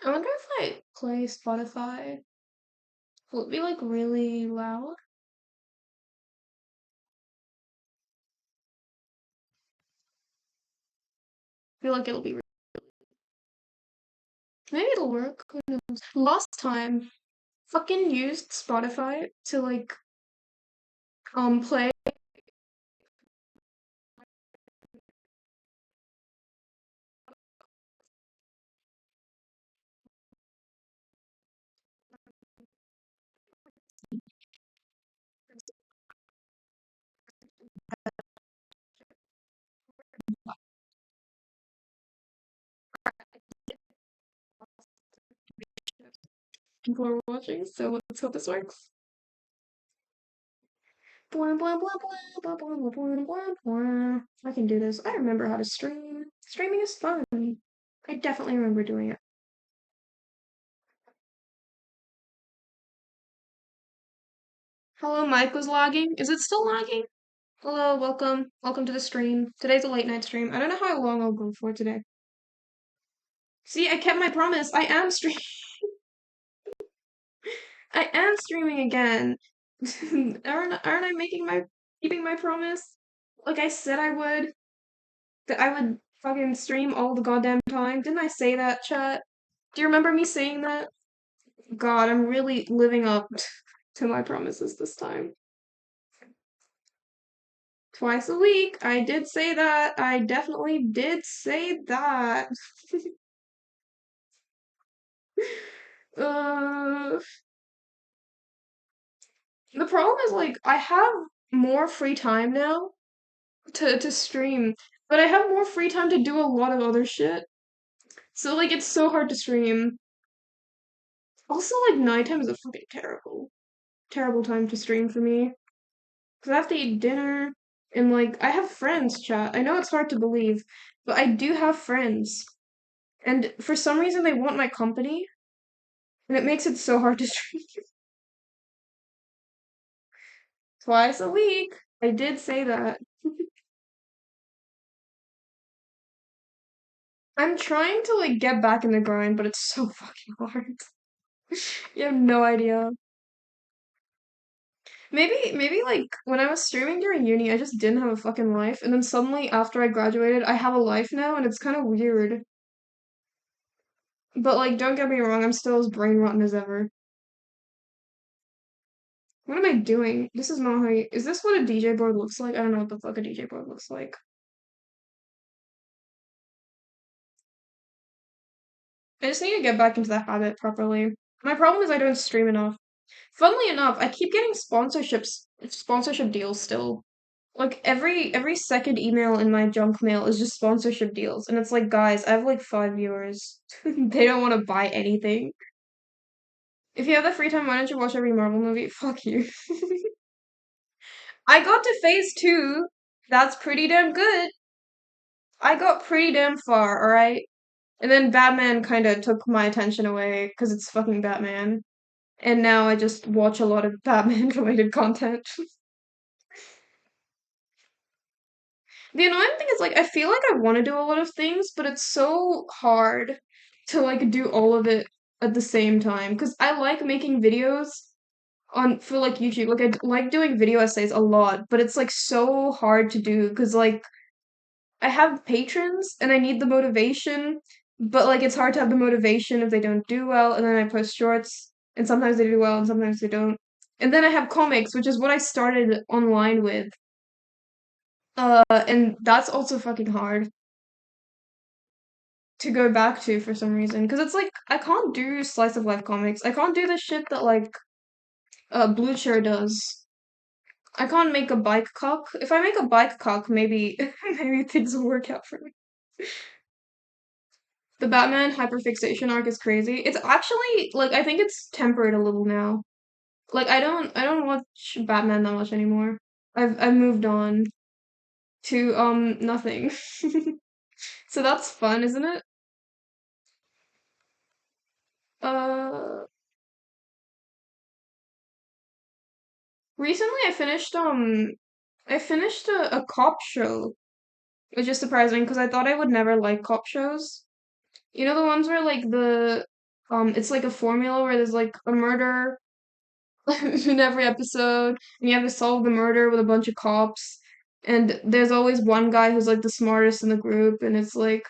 I wonder if I play Spotify, will it be like really loud? I feel like it'll be. Maybe it'll work. Who knows? Last time, fucking used Spotify to like play people are watching. So let's hope this works. Blah, blah, blah, blah, blah, blah, blah, blah, blah. I can do this. I remember how to stream. Streaming is fun. I definitely remember doing it. Hello, Mike was lagging. Is it still lagging? Hello, welcome. Welcome to the stream. Today's a late night stream. I don't know how long I'll go for today. See, I kept my promise. I am streaming. I am streaming again. Aren't I keeping my promise? Like I said I would. That I would fucking stream all the goddamn time. Didn't I say that, chat? Do you remember me saying that? God, I'm really living up to my promises this time. Twice a week. I did say that. I definitely did say that. uh, the problem is like I have more free time now to stream, but I have more free time to do a lot of other shit. So like it's so hard to stream. Also, like nighttime is a fucking terrible time to stream for me. Because I have to eat dinner and like I have friends, chat. I know it's hard to believe, but I do have friends. And for some reason they want my company, and it makes it so hard to stream. Twice a week. I did say that. I'm trying to like get back in the grind, but it's so fucking hard. You have no idea. Maybe like when I was streaming during uni, I just didn't have a fucking life, and then suddenly after I graduated, I have a life now, and it's kind of weird. But like, don't get me wrong, I'm still as brain rotten as ever. What am I doing? This is not how you. Is this what a DJ board looks like? I don't know what the fuck a DJ board looks like. I just need to get back into the habit properly. My problem is I don't stream enough. Funnily enough, I keep getting sponsorship deals still. Like every second email in my junk mail is just sponsorship deals, and it's like, guys, I have like 5 viewers. They don't want to buy anything. If you have the free time, why don't you watch every Marvel movie? Fuck you. I got to phase two. That's pretty damn good. I got pretty damn far, alright? And then Batman kind of took my attention away because it's fucking Batman. And now I just watch a lot of Batman related content. The annoying thing is like I feel like I want to do a lot of things, but it's so hard to like do all of it at the same time because I like making videos on for like YouTube. Like like doing video essays a lot, but it's like so hard to do because like I have patrons and I need the motivation, but like it's hard to have the motivation if they don't do well, and then I post shorts and sometimes they do well and sometimes they don't. And then I have comics, which is what I started online with. And that's also fucking hard to go back to for some reason because it's like I can't do slice of life comics. I can't do the shit that like Blue Chair does. I can't make a bike cock. If I make a bike cock, maybe maybe things will work out for me. The Batman hyperfixation arc is crazy. It's actually like I think it's tempered a little now. Like I don't watch Batman that much anymore. I've moved on to nothing. So that's fun, isn't it? Uh Recently I finished a cop show, which is surprising because I thought I would never like cop shows. You know the ones where like the it's like a formula where there's like a murder in every episode, and you have to solve the murder with a bunch of cops, and there's always one guy who's like the smartest in the group, and it's like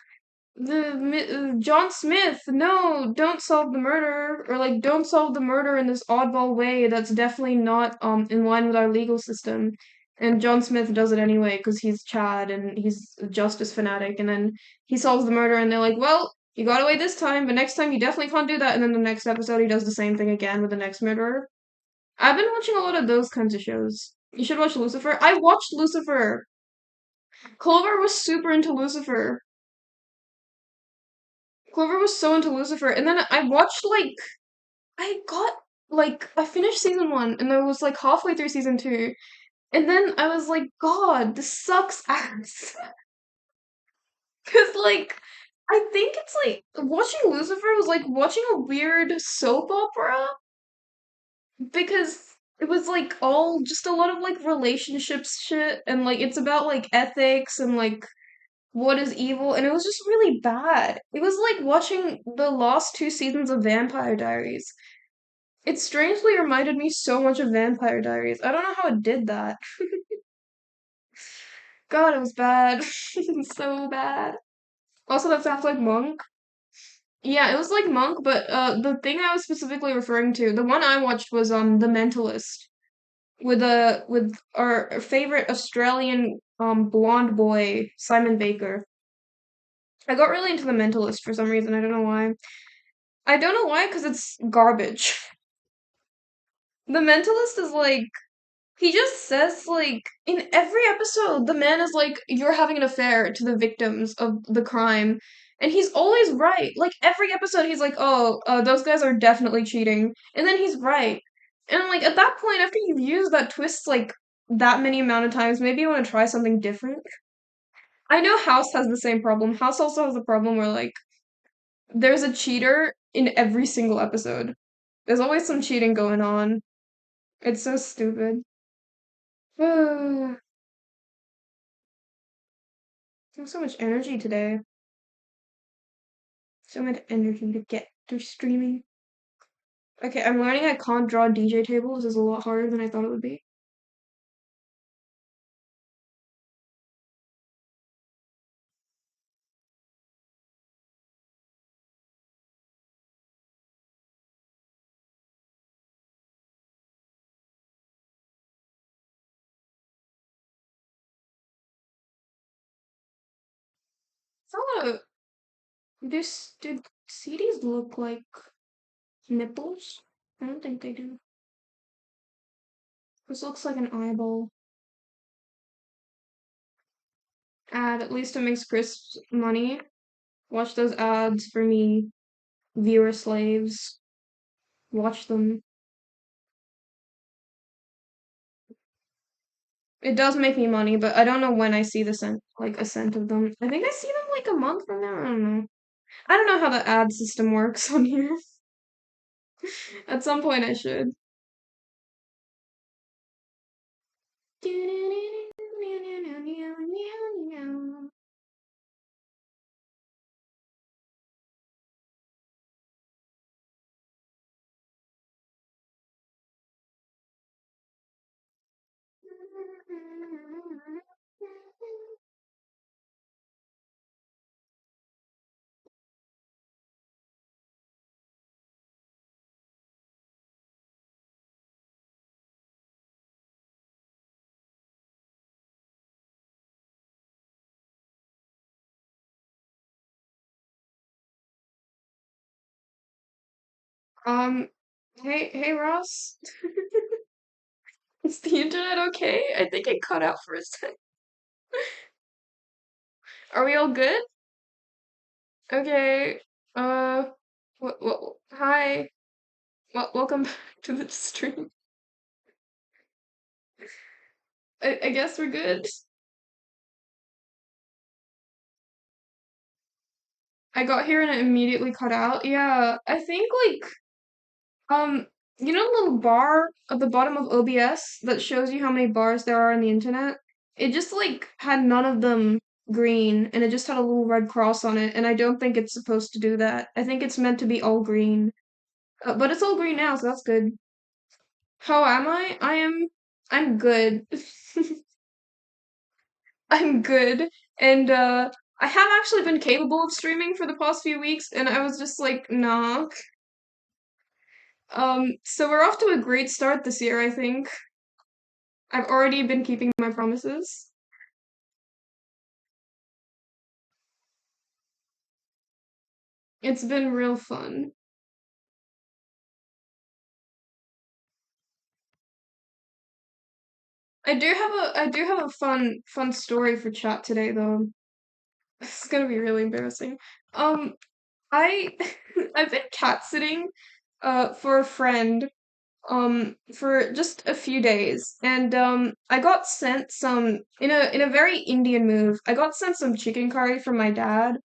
John Smith, no, don't solve the murder, or like don't solve the murder in this oddball way that's definitely not in line with our legal system. And John Smith does it anyway because he's Chad and he's a justice fanatic, and then he solves the murder, and they're like, well, you got away this time, but next time you definitely can't do that. And then the next episode he does the same thing again with the next murderer. I've been watching a lot of those kinds of shows. You should watch Lucifer. I watched Lucifer. Clover was super into Lucifer. Clover was so into Lucifer, and then I watched like I got like I finished season one, and I was like halfway through season two, and then I was like, God, this sucks ass. Cause like I think it's like watching Lucifer was like watching a weird soap opera because it was like all just a lot of like relationships shit, and like it's about like ethics and like what is evil, and it was just really bad. It was like watching the last two seasons of Vampire Diaries. It strangely reminded me so much of Vampire Diaries. I don't know how it did that. God, it was bad. So bad. Also, that sounds like Monk. Yeah, it was like Monk, but the thing I was specifically referring to, the one I watched was The Mentalist with our favorite Australian blonde boy, Simon Baker. I got really into The Mentalist for some reason. I don't know why. I don't know why, because it's garbage. The Mentalist is like he just says like in every episode the man is like you're having an affair to the victims of the crime, and he's always right. Like every episode he's like, oh, those guys are definitely cheating, and then he's right. And I'm like, at that point, after you've used that twist like that many amount of times, maybe you want to try something different. I know House has the same problem. House also has a problem where like there's a cheater in every single episode. There's always some cheating going on. It's so stupid. I have so much energy today. So much energy to get through streaming. Okay, I'm learning I can't draw DJ tables. This is a lot harder than I thought it would be. It's not a. This. Did CDs look like nipples? I don't think they do. This looks like an eyeball. Ad. At least it makes Chris money. Watch those ads for me, viewer slaves. Watch them. It does make me money, but I don't know when I see the scent, like a scent of them. I think I see them like a month from now. I don't know. I don't know how the ad system works on here. At some point, I should. Um, hey Ross, is the internet okay? I think it cut out for a sec. Are we all good? Okay. Uh, hi. Welcome back to the stream. I guess we're good. I got here and it immediately cut out. Yeah, I think like You know the little bar at the bottom of OBS that shows you how many bars there are on the internet? It just like had none of them green and it just had a little red cross on it, and I don't think it's supposed to do that. I think it's meant to be all green. But it's all green now, so that's good. How am I? I'm good. I'm good. And I have actually been capable of streaming for the past few weeks, and I was just like, nah. So we're off to a great start this year, I think. I've already been keeping my promises. It's been real fun. I do have a fun story for chat today though. This is gonna be really embarrassing. Um I I've been cat sitting for a friend for just a few days, and I got sent some in a very Indian move. I got sent some chicken curry from my dad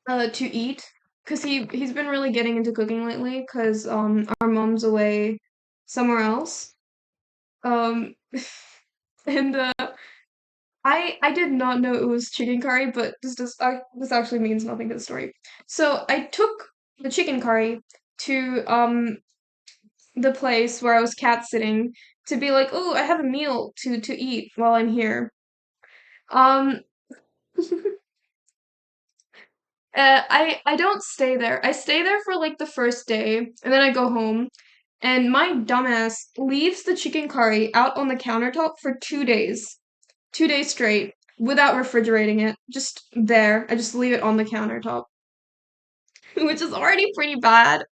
to eat because he's been really getting into cooking lately because our mom's away somewhere else. Um and I did not know it was chicken curry, but this actually means nothing to the story. So I took the chicken curry to the place where I was cat sitting to be like, oh, I have a meal to eat while I'm here. Um, I don't stay there. I stay there for like the first day, and then I go home. And my dumbass leaves the chicken curry out on the countertop for 2 days, 2 days straight, without refrigerating it. Just there. I just leave it on the countertop, which is already pretty bad.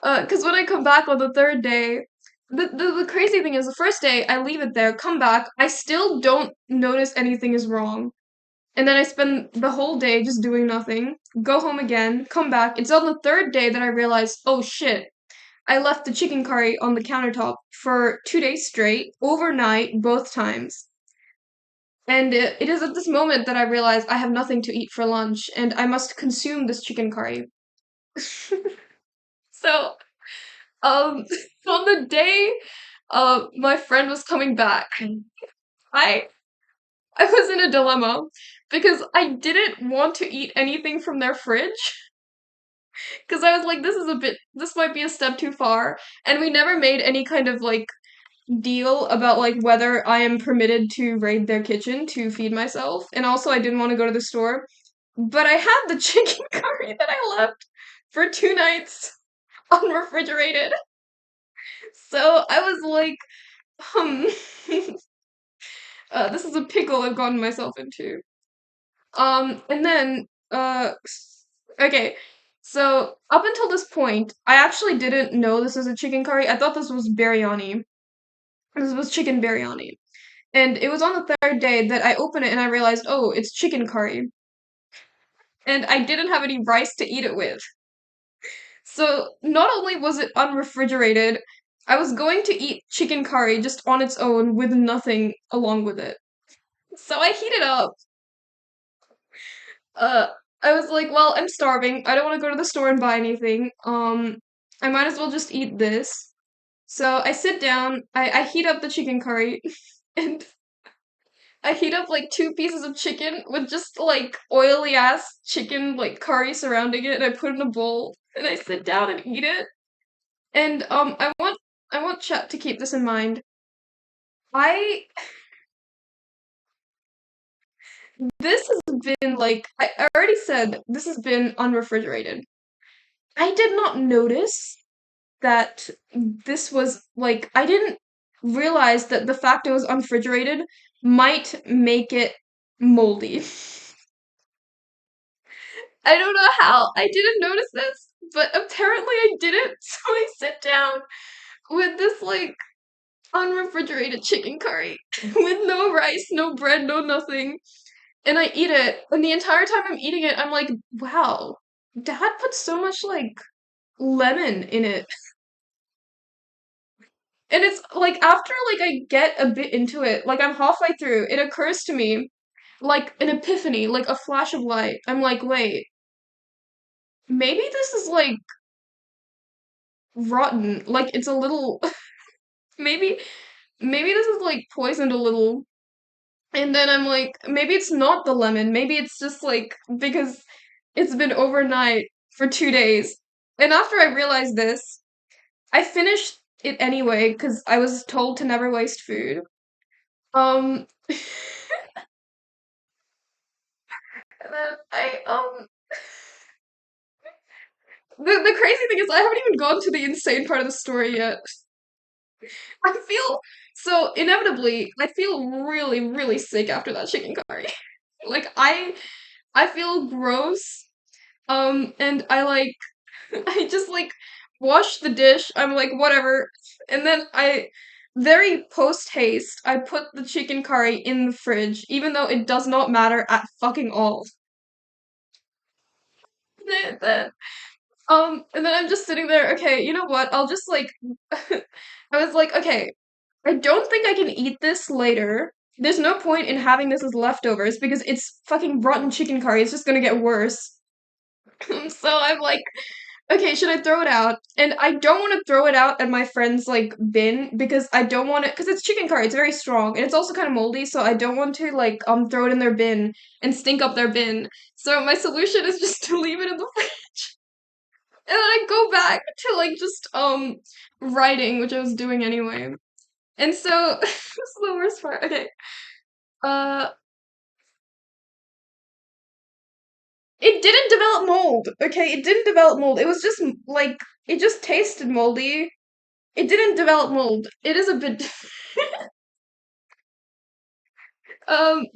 Because when I come back on the third day, the crazy thing is the first day I leave it there, come back, I still don't notice anything is wrong. And then I spend the whole day just doing nothing, go home again, come back. It's on the third day that I realize, oh shit, I left the chicken curry on the countertop for 2 days straight, overnight, both times. And it is at this moment that I realize I have nothing to eat for lunch and I must consume this chicken curry. So, um, on the day my friend was coming back, I I was in a dilemma because I didn't want to eat anything from their fridge because I was like, this might be a step too far, and we never made any kind of like deal about like whether I am permitted to raid their kitchen to feed myself, and also I didn't want to go to the store, but I had the chicken curry that I left for 2 nights unrefrigerated, so I was like, um. This is a pickle I've gotten myself into. And then, okay. So up until this point, I actually didn't know this was a chicken curry. I thought this was biryani. This was chicken biryani. And it was on the third day that I opened it and I realized, oh, it's chicken curry. And I didn't have any rice to eat it with. So not only was it unrefrigerated, I was going to eat chicken curry just on its own with nothing along with it. So I heated up. Uh, I was like, well, I'm starving. I don't want to go to the store and buy anything. I might as well just eat this. So I sit down, I heat up the chicken curry, and I heat up like 2 pieces of chicken with just like oily ass chicken like curry surrounding it, and I put it in a bowl, and I sit down and eat it. And I want chat to keep this in mind. I This has been like I already said this has been unrefrigerated. I did not notice that this was like I didn't realize that the fact it was unrefrigerated might make it moldy. I don't know how I didn't notice this, but apparently I didn't. So I sit down with this like unrefrigerated chicken curry with no rice, no bread, no nothing. And I eat it. And the entire time I'm eating it, I'm like, wow, Dad put so much like lemon in it. And it's like after like I get a bit into it, like I'm halfway through, it occurs to me like an epiphany, like a flash of light. I'm like, wait, maybe this is like rotten. Like it's a little maybe maybe this is like poisoned a little. And then I'm like, maybe it's not the lemon. Maybe it's just like because it's been overnight for 2 days. And after I realized this, I finished it anyway because I was told to never waste food. Um, and then the crazy thing is I haven't even gone to the insane part of the story yet. I feel so inevitably I feel really, really sick after that chicken curry. Like I feel gross. And I like I just like wash the dish. I'm like, whatever. And then very post haste, I put the chicken curry in the fridge, even though it does not matter at fucking all. Then, and then I'm just sitting there, okay, you know what? I'll just like, I was like, okay, I don't think I can eat this later. There's no point in having this as leftovers because it's fucking rotten chicken curry. It's just gonna get worse. So I'm like, okay, should I throw it out? And I don't want to throw it out at my friend's like bin because I don't want it because it's chicken curry. It's very strong and it's also kind of moldy, so I don't want to like throw it in their bin and stink up their bin. So my solution is just to leave it in the fridge. And then I go back to like just writing, which I was doing anyway. And so this is the worst part. Okay. Uh it didn't develop mold. Okay, it didn't develop mold. It was just like it just tasted moldy. It didn't develop mold. It is a bit.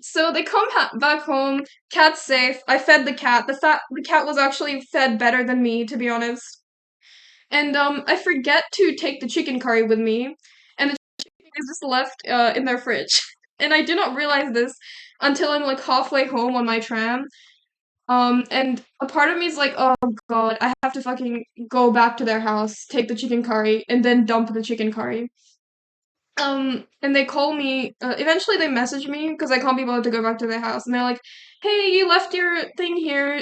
So they come back home. Cat's safe. I fed the cat. The cat was actually fed better than me, to be honest. And I forget to take the chicken curry with me, and the chicken is just left in their fridge. And I did not realize this until I'm like halfway home on my tram. And a part of me is like, oh god, I have to fucking go back to their house, take the chicken curry, and then dump the chicken curry. And they call me, eventually they message me because I can't be bothered to go back to their house, and they're like, "Hey, you left your thing here.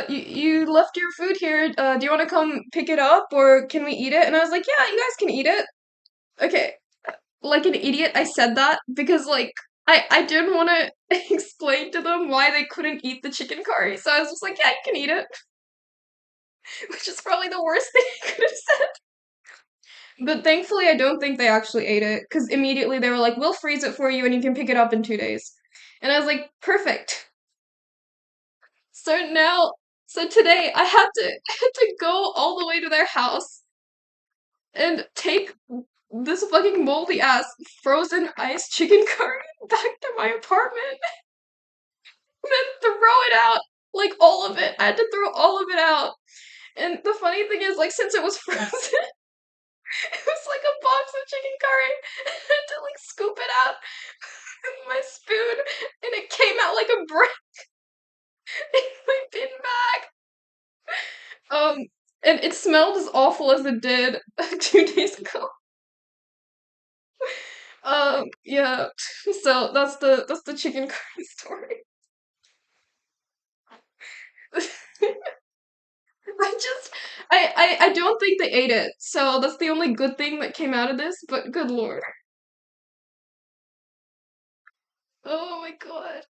You left your food here. Do you want to come pick it up, or can we eat it?" And I was like, "Yeah, you guys can eat it." Okay, like an idiot, I said that because like I didn't want to explain to them why they couldn't eat the chicken curry, so I was just like, "Yeah, you can eat it," which is probably the worst thing I could have said. But thankfully, I don't think they actually ate it because immediately they were like, "We'll freeze it for you and you can pick it up in 2 days." And I was like, "Perfect." So now, so today I had to I had to go all the way to their house and take this fucking moldy ass frozen ice chicken curry back to my apartment and then throw it out. Like all of it. I had to throw all of it out. And the funny thing is, like, since it was frozen, it was like a box of chicken curry. I had to like scoop it out with my spoon, and it came out like a brick in my bin bag. Um, and it smelled as awful as it did 2 days ago. Yeah. So that's the chicken curry story. I just I don't think they ate it, so that's the only good thing that came out of this. But good lord. Oh my god.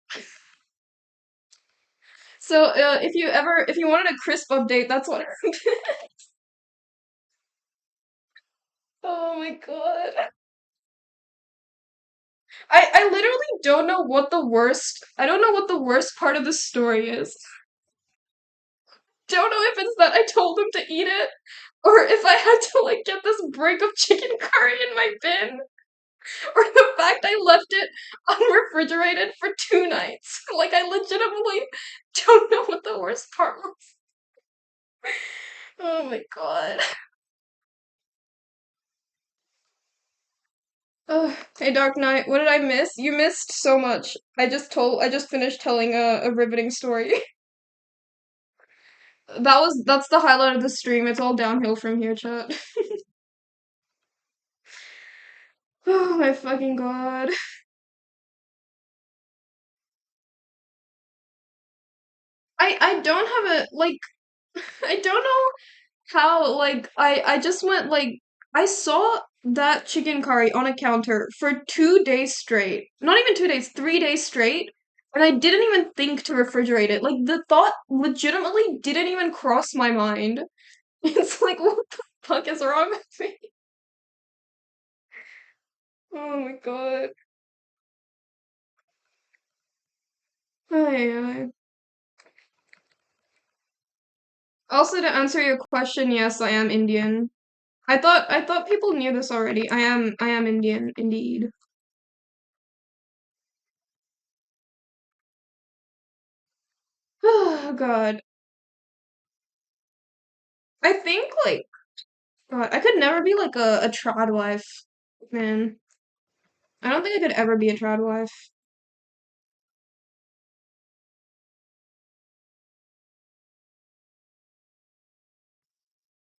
So if you wanted a crisp update, that's what happened. Oh my god. I literally don't know what the worst I don't know what the worst part of the story is. Don't know if it's that I told him to eat it or if I had to like get this brick of chicken curry in my bin or the fact I left it unrefrigerated for 2 nights. Like I legitimately don't know what the worst part was. Oh my god. Oh, hey Dark Knight, what did I miss? You missed so much. I just finished telling a riveting story. That's the highlight of the stream. It's all downhill from here, chat. Oh my fucking god. I don't have a like I don't know how, like, I just went, like, I saw that chicken curry on a counter for 2 days straight. Not even 2 days, 3 days straight. And I didn't even think to refrigerate it. Like, the thought legitimately didn't even cross my mind. It's like, what the fuck is wrong with me? Oh my god. Ay, ay. Also, to answer your question, yes, I am Indian. I thought people knew this already. I am Indian, indeed. Oh god. I think like God, I could never be like a trad wife, man. I don't think I could ever be a trad wife.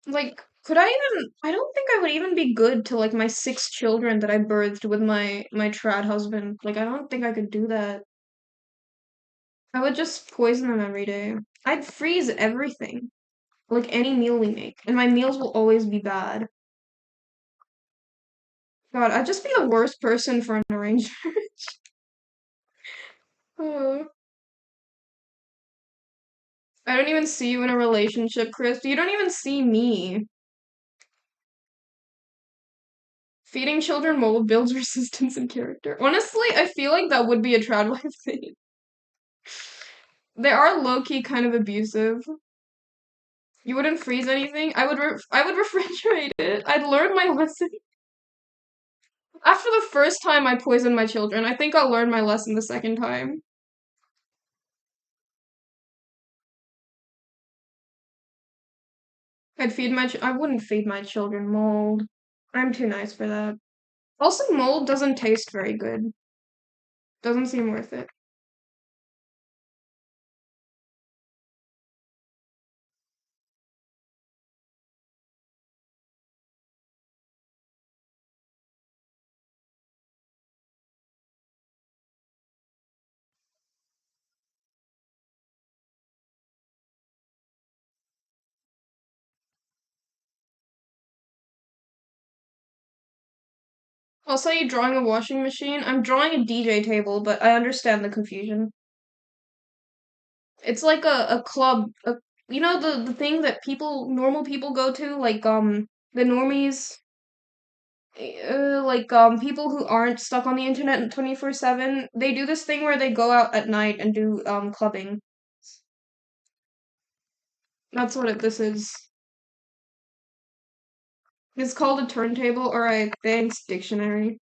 Like, could I even? I don't think I would even be good to like my 6 children that I birthed with my trad husband. Like, I don't think I could do that. I would just poison them every day. I'd freeze everything, like any meal we make, and my meals will always be bad. God, I'd just be the worst person for an arranged marriage. I don't even see you in a relationship, Chris. You don't even see me. Feeding children mold builds resistance and character. Honestly, I feel like that would be a trad wife thing. They are low-key kind of abusive. You wouldn't freeze anything. I would refrigerate it. I'd learn my lesson. After the first time I poisoned my children, I think I'll learn my lesson the second time. I wouldn't feed my children mold. I'm too nice for that. Also, mold doesn't taste very good. Doesn't seem worth it. I'll say you drawing a washing machine. I'm drawing a DJ table, but I understand the confusion. It's like a club, you know the thing that normal people go to, like the normies, like people who aren't stuck on the internet 24/7. They do this thing where they go out at night and do clubbing. That's what this is. It's called a turntable. All right, thanks, dictionary.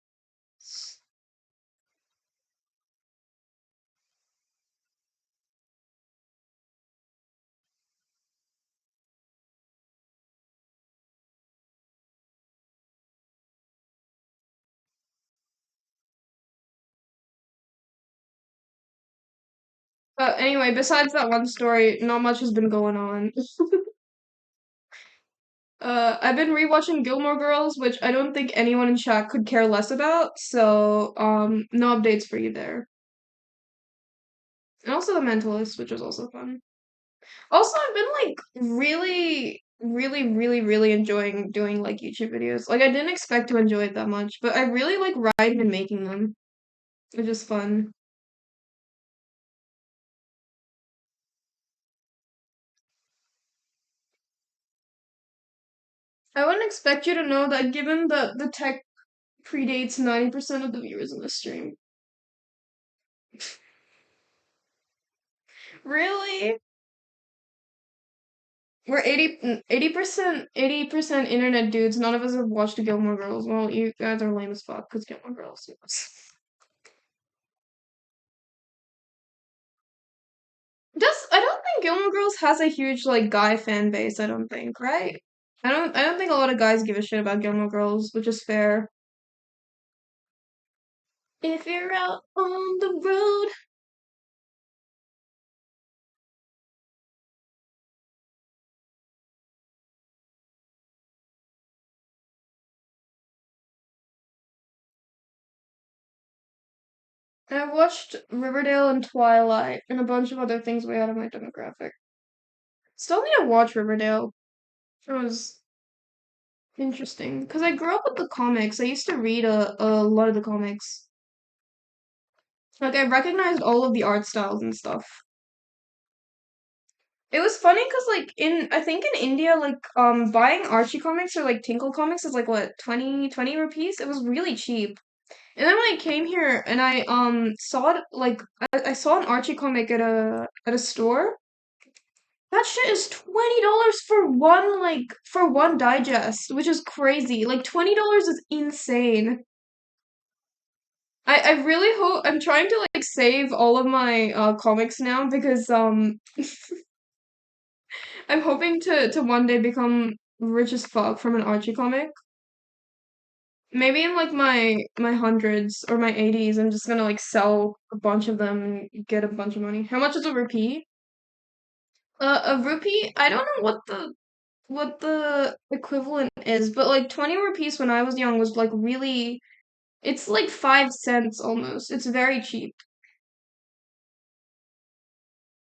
Anyway, besides that one story, not much has been going on. I've been rewatching Gilmore Girls, which I don't think anyone in chat could care less about, so no updates for you there. And also The Mentalist, which was also fun. Also, I've been like really, really, really, really enjoying doing like YouTube videos. Like I didn't expect to enjoy it that much, but I really like writing and making them, which is fun. I wouldn't expect you to know that given that the tech predates 90% of the viewers in this stream. Really? We're 80% internet dudes. None of us have watched Gilmore Girls. Well, you guys are lame as fuck because Gilmore Girls. Yes. I don't think Gilmore Girls has a huge like guy fan base. I don't think, right? I don't think a lot of guys give a shit about Gilmore Girls, which is fair. If you're out on the road, I watched Riverdale and Twilight and a bunch of other things way out of my demographic. Still need to watch Riverdale. It was interesting because I grew up with the comics. I used to read a lot of the comics. Like I recognized all of the art styles and stuff. It was funny because like in I think in India like buying Archie comics or like Tinkle comics is like what 20 rupees. It was really cheap. And then when I came here and I saw it like I saw an Archie comic at a store. That shit is $20 for one digest, which is crazy. Like $20 is insane. I really hope I'm trying to like save all of my comics now because I'm hoping to one day become rich as fuck from an Archie comic. Maybe in like my hundreds or my 80s, I'm just gonna like sell a bunch of them and get a bunch of money. How much is a rupee? A rupee? I don't know what the equivalent is, but like 20 rupees when I was young was like really, it's like 5 cents almost. It's very cheap.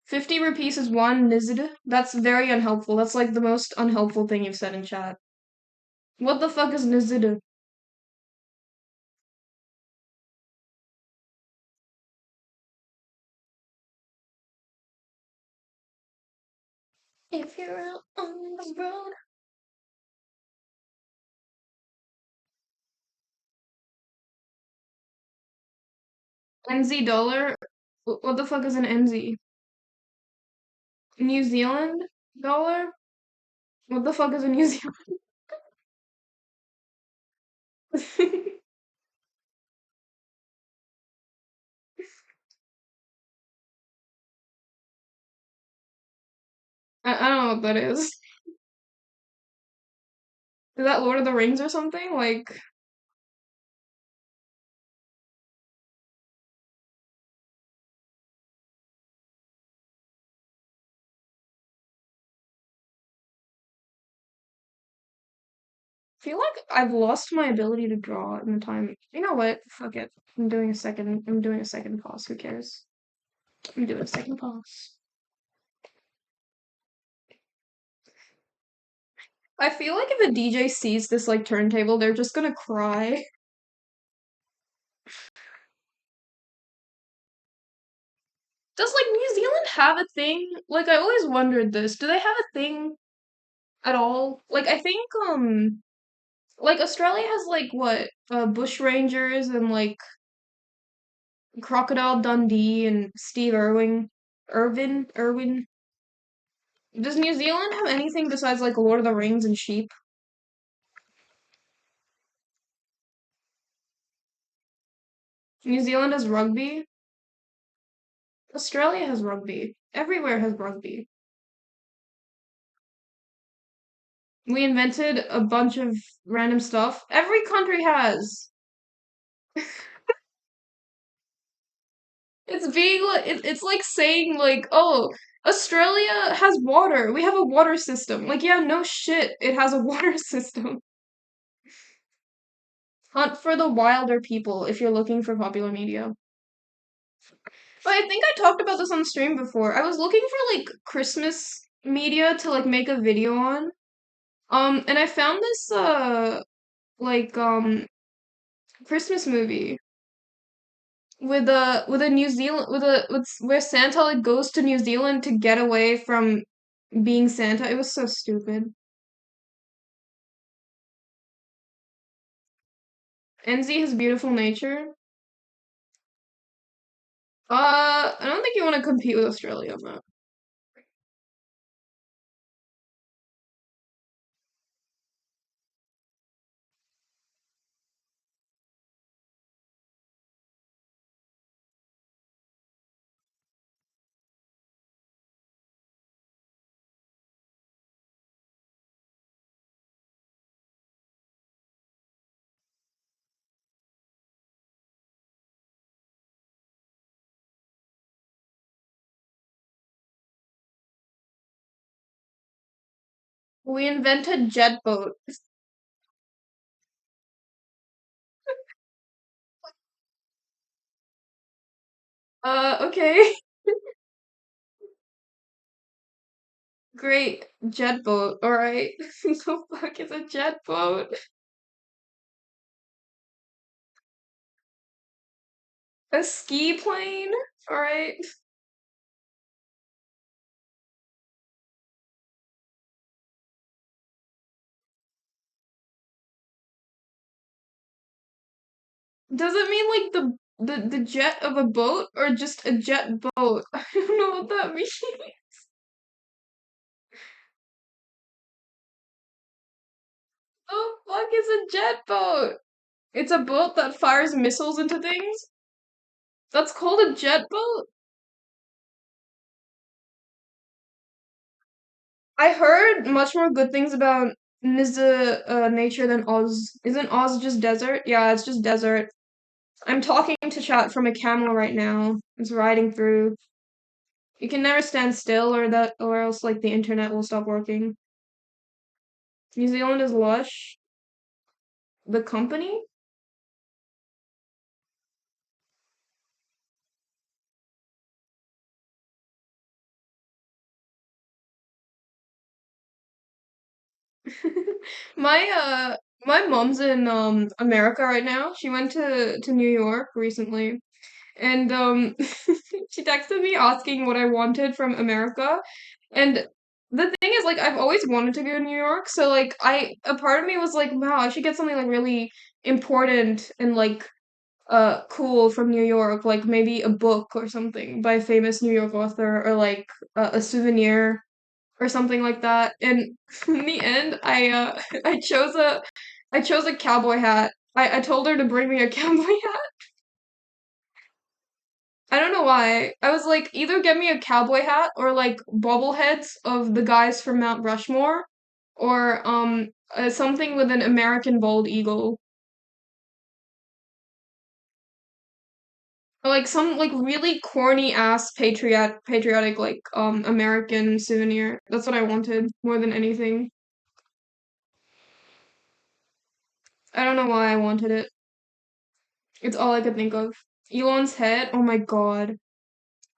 50 rupees is one nizid. That's very unhelpful. That's like the most unhelpful thing you've said in chat. What the fuck is nizid? If you're out on the road. NZ dollar? What the fuck is an NZ? New Zealand dollar? What the fuck is a New Zealand? I don't know what that is. Is that Lord of the Rings or something? Like, feel like I've lost my ability to draw in the time. You know what? Fuck it. I'm doing a second pause. Who cares? I'm doing a second pause. I feel like if a DJ sees this like turntable, they're just gonna cry. Does like New Zealand have a thing? Like I always wondered this. Do they have a thing at all? Like I think like Australia has like what? Bush Rangers and like Crocodile Dundee and Steve Irwin. Does New Zealand have anything besides like Lord of the Rings and sheep? New Zealand has rugby. Australia has rugby. Everywhere has rugby. We invented a bunch of random stuff. Every country has. It's being like it's like saying like, oh, Australia has water. We have a water system. Like, yeah, no shit. It has a water system. Hunt for the Wilder People if you're looking for popular media. But I think I talked about this on stream before. I was looking for like Christmas media to like make a video on. And I found this like Christmas movie with a New Zealand with where Santa like goes to New Zealand to get away from being Santa. It was so stupid. NZ has beautiful nature. I don't think you want to compete with Australia on that. We invented jet boat. Okay. Great jet boat, alright. The fuck is a jet boat? A ski plane? Alright. Does it mean like the jet of a boat or just a jet boat? I don't know what that means. The fuck is a jet boat? It's a boat that fires missiles into things? That's called a jet boat? I heard much more good things about Nizza nature than Oz. Isn't Oz just desert? Yeah, it's just desert. I'm talking to chat from a camel right now. It's riding through. You can never stand still or else like the internet will stop working. New Zealand is lush. The company? My my mom's in America right now. She went to New York recently. And she texted me asking what I wanted from America. And the thing is, like, I've always wanted to go to New York, so like a part of me was like, wow, I should get something like really important and like cool from New York, like maybe a book or something by a famous New York author or like a souvenir or something like that. And in the end, I chose a cowboy hat. I told her to bring me a cowboy hat. I don't know why. I was like, either get me a cowboy hat or like bobbleheads of the guys from Mount Rushmore, or something with an American bald eagle, or like some like really corny ass patriotic like American souvenir. That's what I wanted more than anything. I don't know why I wanted it. It's all I could think of. Elon's head. Oh my god.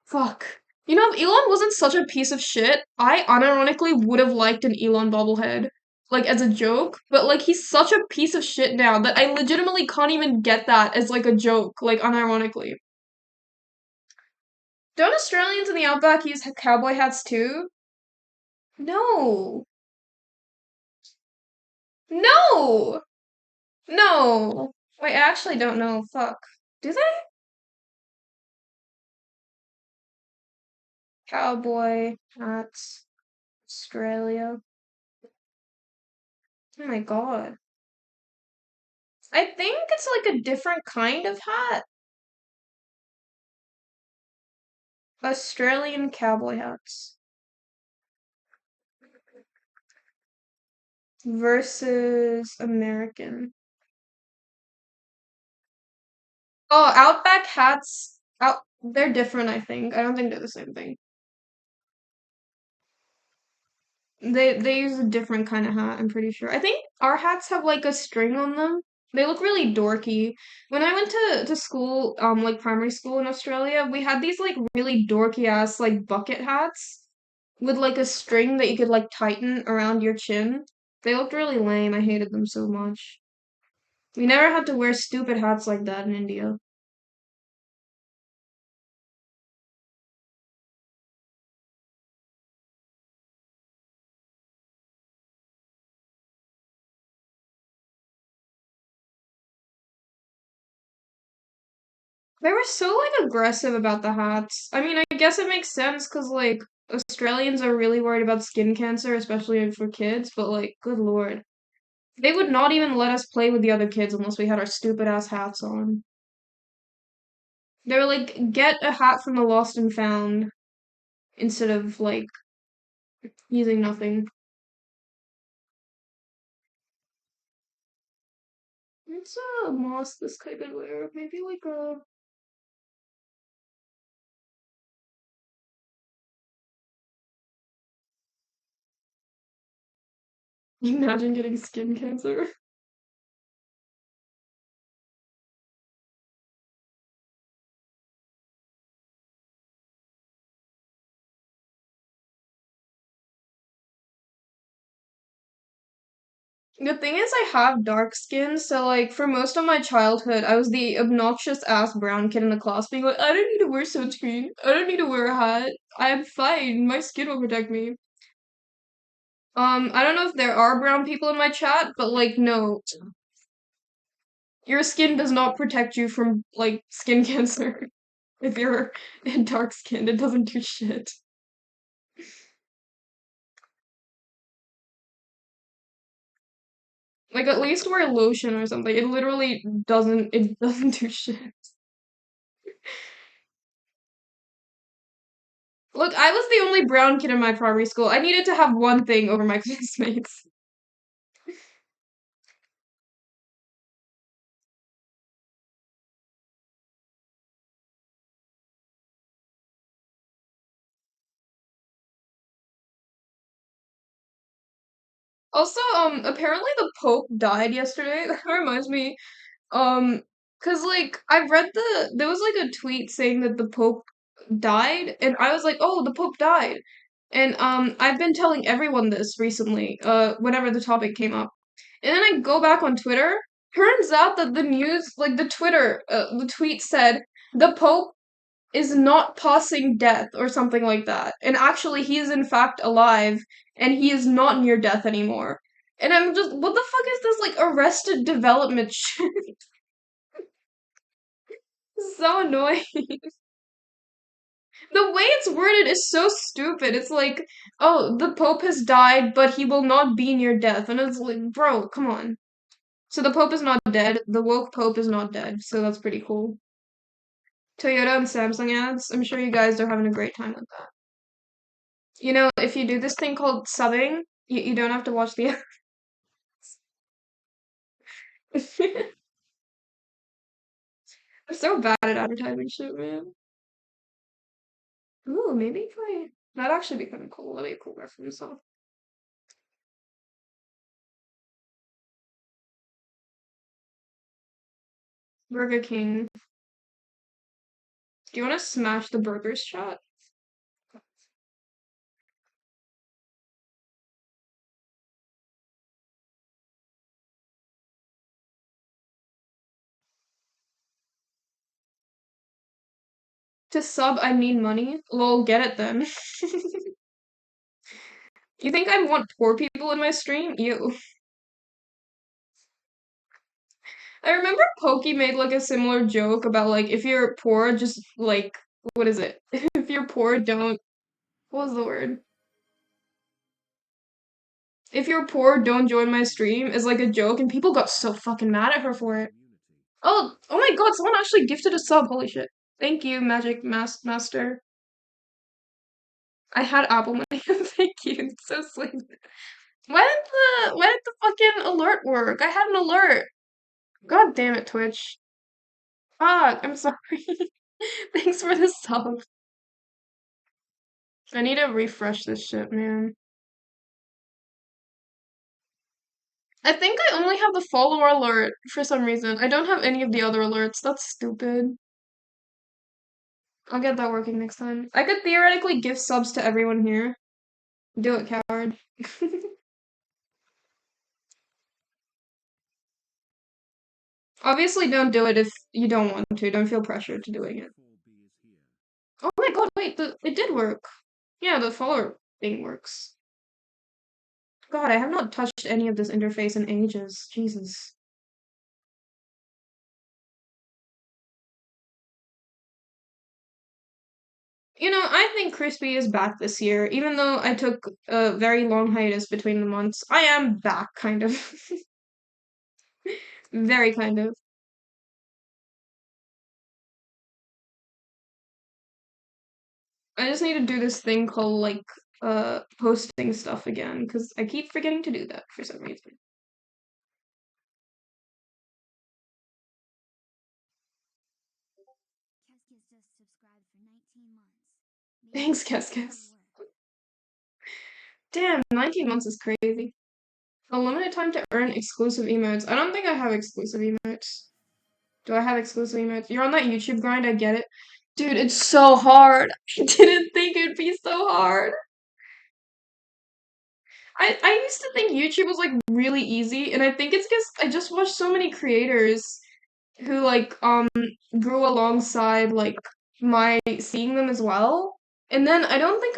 Fuck. You know, if Elon wasn't such a piece of shit, I unironically would have liked an Elon bobblehead. Like, as a joke, but like, he's such a piece of shit now that I legitimately can't even get that as like a joke, like, unironically. Don't Australians in the outback use cowboy hats too? No. No! No! Wait, I actually don't know. Fuck. Do they? Cowboy hats, Australia. Oh my god. I think it's like a different kind of hat. Australian cowboy hats versus American. Oh, Outback hats. They're different, I think. I don't think they're the same thing. They use a different kind of hat, I'm pretty sure. I think our hats have like a string on them. They look really dorky. When I went to school, like primary school in Australia, we had these like really dorky ass like bucket hats with like a string that you could like tighten around your chin. They looked really lame. I hated them so much. We never had to wear stupid hats like that in India. They were so like aggressive about the hats. I mean, I guess it makes sense because like Australians are really worried about skin cancer, especially for kids, but like, good lord. They would not even let us play with the other kids unless we had our stupid ass hats on. They were like, get a hat from the lost and found instead of like using nothing. It's a mask this guy could wear. Maybe like a. Imagine getting skin cancer. The thing is, I have dark skin, so like for most of my childhood, I was the obnoxious ass brown kid in the class, being like, I don't need to wear sunscreen. I don't need to wear a hat. I'm fine. My skin will protect me. I don't know if there are brown people in my chat, but like, no, your skin does not protect you from like skin cancer. If you're dark skinned, it doesn't do shit. Like at least wear lotion or something. It literally doesn't do shit. Look, I was the only brown kid in my primary school. I needed to have one thing over my classmates. Also, apparently the Pope died yesterday. That reminds me, um, cause like I read there was like a tweet saying that the Pope died, and I was like, oh, the Pope died. And I've been telling everyone this recently, whenever the topic came up. And then I go back on Twitter. Turns out that the news, like the tweet said the Pope is not passing death or something like that. And actually, he is in fact alive and he is not near death anymore. And I'm just, what the fuck is this like arrested development shit? So annoying. The way it's worded is so stupid. It's like, oh, the Pope has died, but he will not be near death. And it's like, bro, come on. So the Pope is not dead. The woke Pope is not dead. So that's pretty cool. Toyota and Samsung ads. I'm sure you guys are having a great time with that. You know, if you do this thing called subbing, you don't have to watch the ads. I'm so bad at advertising shit, man. Ooh, maybe if I... That'd actually be kind of cool. That'd be a cool reference. So. Burger King. Do you want to smash the burgers chat? To sub, I need money. Lol, get it then. You think I want poor people in my stream? You. I remember Pokey made like a similar joke about like if you're poor, just like what is it? If you're poor, don't what was the word? If you're poor, don't join my stream is like a joke, and people got so fucking mad at her for it. Oh my god, someone actually gifted a sub. Holy shit. Thank you, Magic Master. I had Apple money. Thank you. It's so sweet. Why did the fucking alert work? I had an alert. God damn it, Twitch. Fuck, I'm sorry. Thanks for the sub. I need to refresh this shit, man. I think I only have the follower alert for some reason. I don't have any of the other alerts. That's stupid. I'll get that working next time. I could theoretically give subs to everyone here. Do it, coward. Obviously, don't do it if you don't want to. Don't feel pressured to doing it. Oh my god, wait, it did work. Yeah, the follower thing works. God, I have not touched any of this interface in ages. Jesus. You know, I think Crispy is back this year, even though I took a very long hiatus between the months. I am back, kind of. Very kind of. I just need to do this thing called, like, posting stuff again, because I keep forgetting to do that for some reason. Thanks, Kes. Damn, 19 months is crazy. A limited time to earn exclusive emotes. I don't think I have exclusive emotes. Do I have exclusive emotes? You're on that YouTube grind, I get it. Dude, it's so hard. I didn't think it'd be so hard. I used to think YouTube was like really easy, and I think it's because I just watched so many creators who like grew alongside like my seeing them as well. And then I don't think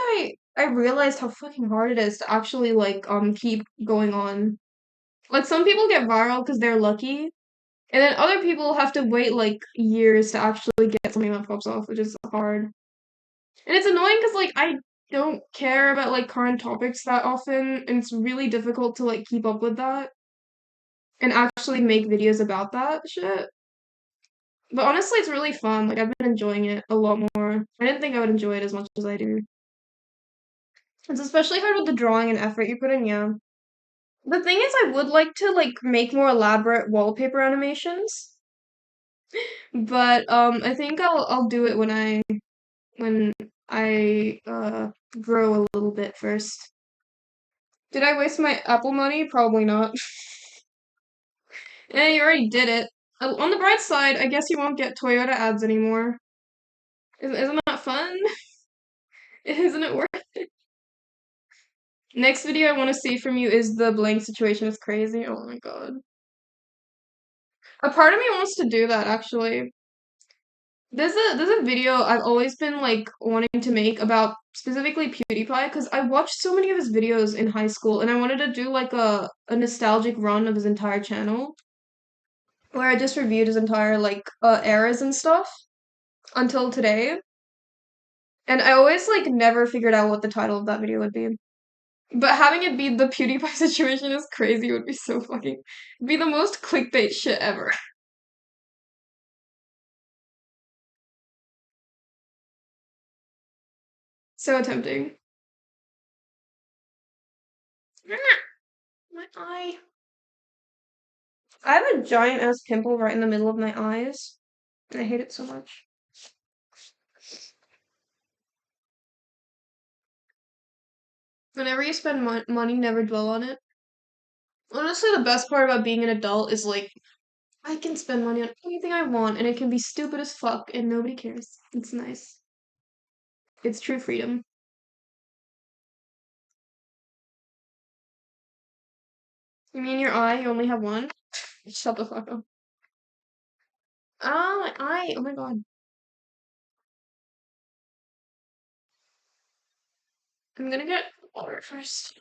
I realized how fucking hard it is to actually like keep going on. Like some people get viral because they're lucky, and then other people have to wait like years to actually get something that pops off, which is hard. And it's annoying because like I don't care about like current topics that often, and it's really difficult to like keep up with that and actually make videos about that shit. But honestly, it's really fun. Like I've been enjoying it a lot more. I didn't think I would enjoy it as much as I do. It's especially hard with the drawing and effort you put in, yeah. The thing is, I would like to like make more elaborate wallpaper animations, but I think I'll do it when I grow a little bit first. Did I waste my Apple money? Probably not. Eh, you already did it. On the bright side, I guess you won't get Toyota ads anymore. Isn't that fun? Isn't it worth? Next video I want to see from you is the blank situation is crazy. Oh my god. A part of me wants to do that actually. There's a video I've always been like wanting to make about specifically PewDiePie because I watched so many of his videos in high school and I wanted to do like a nostalgic run of his entire channel where I just reviewed his entire like eras and stuff until today. And I always like never figured out what the title of that video would be. But having it be the PewDiePie situation is crazy would be so fucking be the most clickbait shit ever. So tempting. My eye. I have a giant ass pimple right in the middle of my eyes. And I hate it so much. Whenever you spend money, never dwell on it. Honestly, the best part about being an adult is like I can spend money on anything I want and it can be stupid as fuck and nobody cares. It's nice. It's true freedom. You mean your eye? You only have one? Shut the fuck up. Ah, my eye. Oh my god. I'm gonna get water first.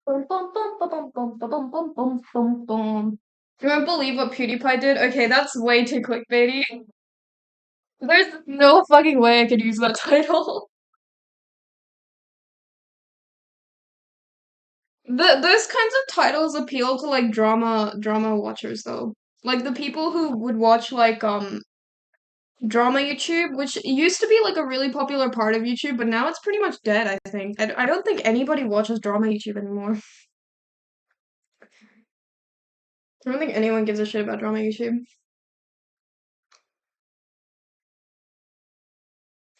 Bum, bum, bum, bum, bum, bum, bum, bum, bum, bum, bum. You won't believe what PewDiePie did? Okay, that's way too clickbaity. There's no fucking way I could use that title. Those kinds of titles appeal to like drama watchers though. Like the people who would watch like drama YouTube, which used to be like a really popular part of YouTube, but now it's pretty much dead, I think. I don't think anybody watches drama YouTube anymore. I don't think anyone gives a shit about drama YouTube.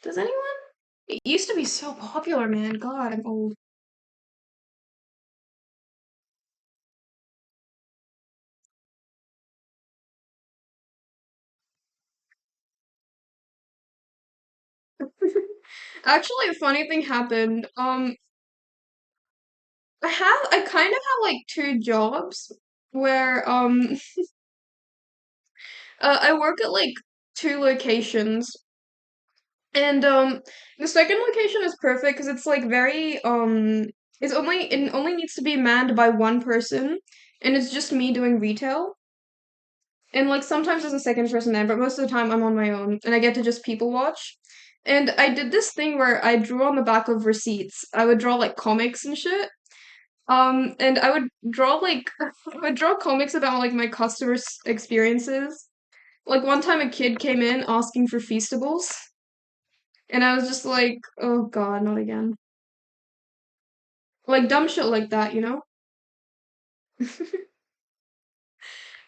Does anyone? It used to be so popular, man. God, I'm old. Actually, a funny thing happened. I kind of have like two jobs where I work at like two locations. And the second location is perfect because it's like very it only needs to be manned by one person and it's just me doing retail. And like sometimes there's a second person there, but most of the time I'm on my own and I get to just people watch. And I did this thing where I drew on the back of receipts. I would draw like comics and shit. And I would draw like I would draw comics about like my customers' experiences. Like one time a kid came in asking for Feastables, and I was just like, oh God, not again. Like dumb shit like that, you know?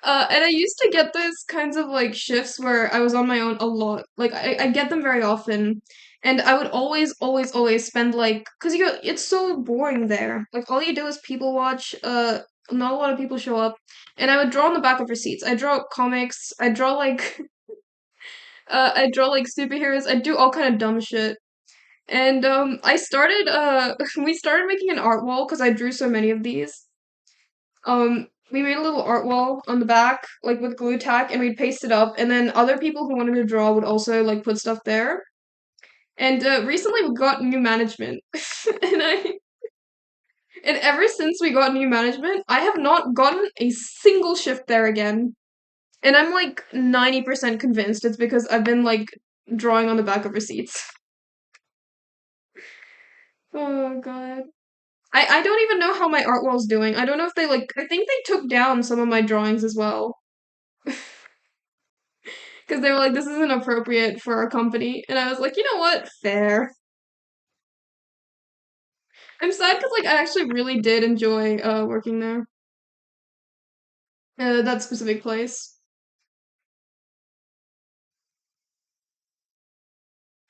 And I used to get those kinds of like shifts where I was on my own a lot. Like I get them very often. And I would always spend like, cause it's so boring there. Like all you do is people watch, not a lot of people show up. And I would draw on the back of receipts. I draw comics, I draw like, I draw like superheroes, I do all kind of dumb shit. And I started we started making an art wall because I drew so many of these. We made a little art wall on the back, like with glue tack, and we'd paste it up. And then other people who wanted to draw would also like put stuff there. And recently we got new management, and I and ever since we got new management, I have not gotten a single shift there again. And I'm like 90% convinced it's because I've been like drawing on the back of receipts. Oh God. I don't even know how my art wall's doing. I don't know if they like I think they took down some of my drawings as well. Because they were like, this isn't appropriate for our company. And I was like, you know what? Fair. I'm sad because like I actually really did enjoy working there. That specific place.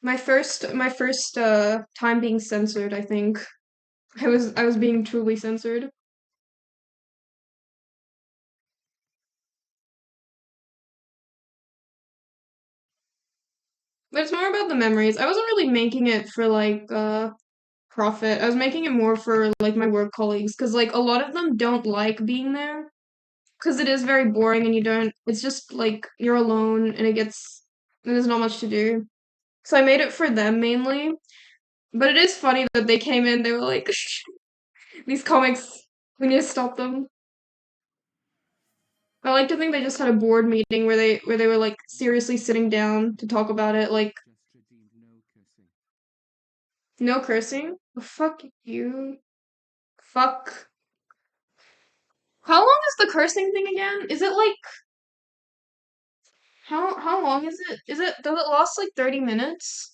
My first time being censored, I think. I was being truly censored. But it's more about the memories. I wasn't really making it for like profit. I was making it more for like my work colleagues because like a lot of them don't like being there because it is very boring and you don't it's just like you're alone and there's not much to do. So I made it for them mainly. But it is funny that they came in, they were like, these comics, we need to stop them. I like to think they just had a board meeting where they were like seriously sitting down to talk about it, like no cursing. Oh, fuck you. Fuck. How long is the cursing thing again? Is it like how long is it? Does it last like 30 minutes?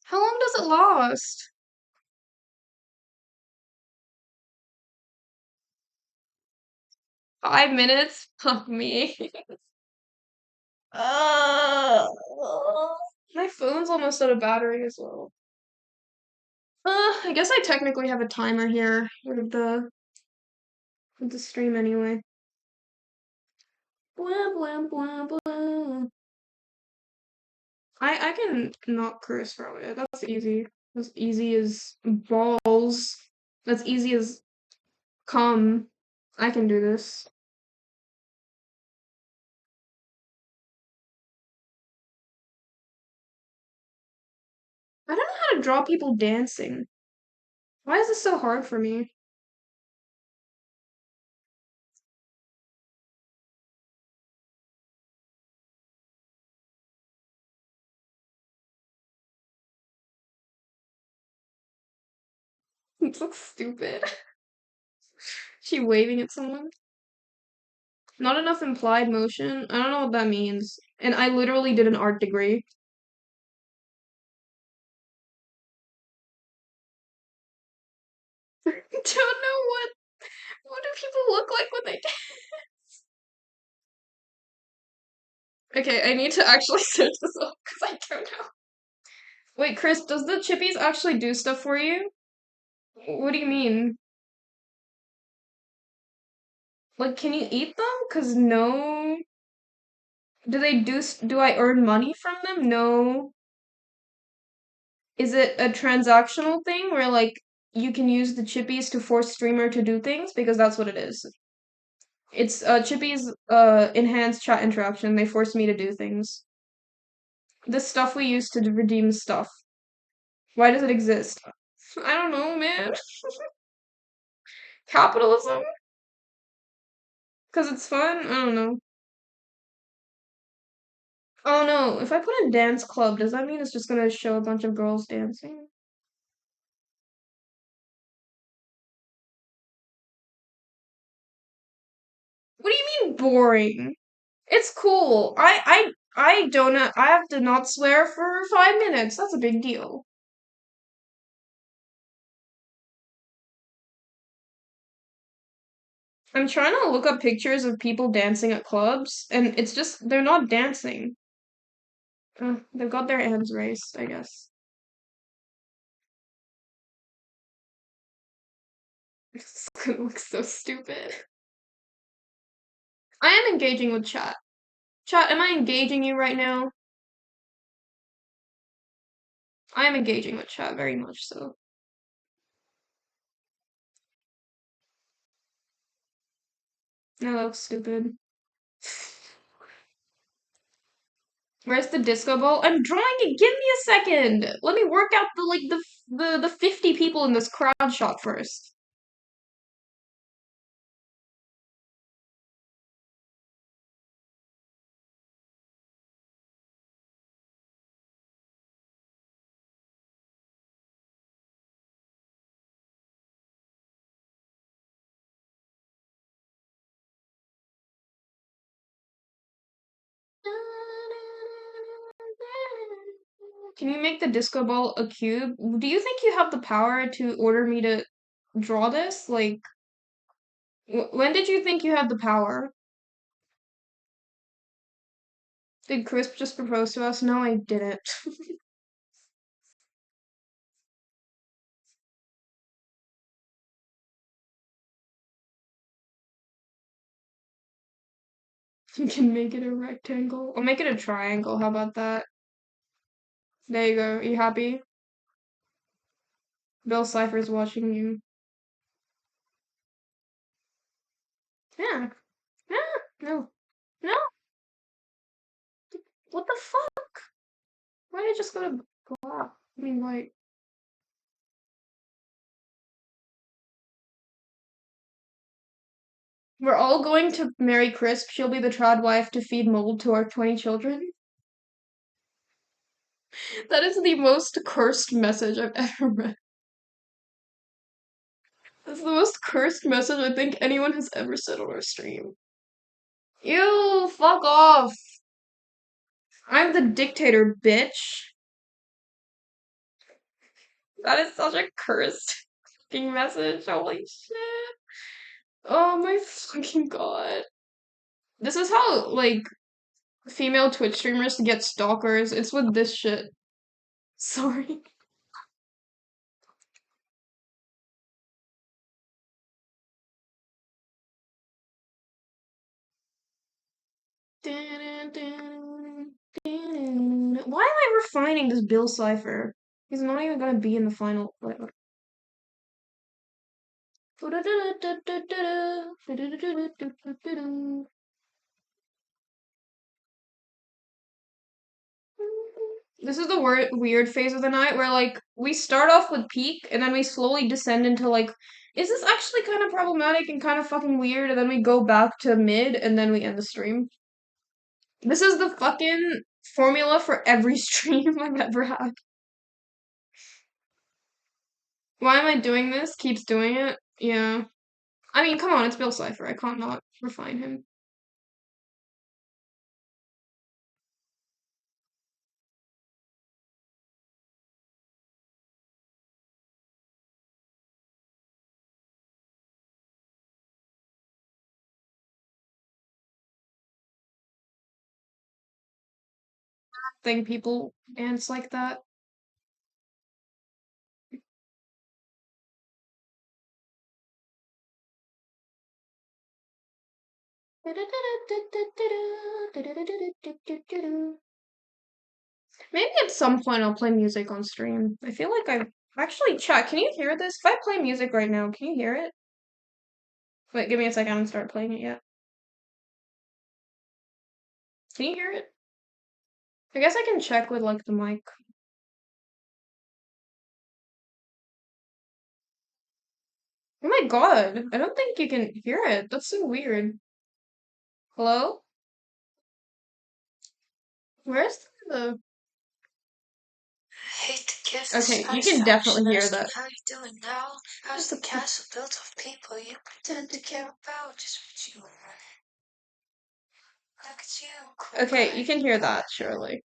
How long does it last? 5 minutes? Fuck me. Uh, my phone's almost out of battery as well. I guess I technically have a timer here with the stream anyway. Blah blah blah blah. I can not curse probably. That's easy. That's easy as balls. That's easy as cum. I can do this. I don't know how to draw people dancing. Why is this so hard for me? It looks stupid. She waving at someone. Not enough implied motion. I don't know what that means. And I literally did an art degree. Don't know what do people look like when they Okay, I need to actually search this up because I don't know. Wait, Chris, does the chippies actually do stuff for you? What do you mean? Like, can you eat them? Cause no. Do I earn money from them? No. Is it a transactional thing where like you can use the chippies to force streamer to do things? Because that's what it is. It's chippies enhanced chat interaction. They force me to do things. The stuff we use to redeem stuff. Why does it exist? I don't know, man. Capitalism? Because it's fun? I don't know. Oh no, if I put in dance club, does that mean it's just gonna show a bunch of girls dancing? fucking boring. It's cool. I don't know. I have to not swear for 5 minutes. That's a big deal. I'm trying to look up pictures of people dancing at clubs, and it's just they're not dancing. They've got their hands raised, I guess. It's gonna look so stupid. I am engaging with chat. Chat, am I engaging you right now? I am engaging with chat very much so. No, that looks stupid. Where's the disco ball? I'm drawing it. Give me a second. Let me work out the 50 people in this crowd shot first. Can you make the disco ball a cube? Do you think you have the power to order me to draw this? Like, when did you think you had the power? Did Crisp just propose to us? No, I didn't. You can make it a rectangle. Or make it a triangle. How about that? There you go. You happy? Bill Cipher's watching you. Yeah. Yeah. No. No. What the fuck? Why did I just go to black? I mean, white. We're all going to marry Crisp. She'll be the trad wife to feed mold to our 20 children. That is the most cursed message I've ever read. That's the most cursed message I think anyone has ever said on our stream. Ew, fuck off. I'm the dictator, bitch. That is such a cursed fucking message. Holy shit. Oh my fucking god. This is how, like, female Twitch streamers get stalkers. It's with this shit. Sorry. Why am I refining this Bill Cipher? He's not even gonna be in the final. This is the weird phase of the night where like we start off with peak and then we slowly descend into like, is this actually kind of problematic and kind of fucking weird? And then we go back to mid and then we end the stream. This is the fucking formula for every stream I've ever had. Why am I doing this? Keeps doing it? Yeah. I mean, come on, it's Bill Cipher. I can't not refine him. Think people dance like that. Maybe at some point I'll play music on stream. I feel like I've actually chat. Can you hear this? If I play music right now, can you hear it? Wait, give me a second. I haven't started playing it yet. Can you hear it? I guess I can check with like the mic. Oh my god, I don't think you can hear it. That's so weird. Hello? Where's the Hate to give Okay, this you can definitely hear that. How you doing now? How's the castle built of people you pretend to care about? Just what you want. Okay, you can hear that, surely.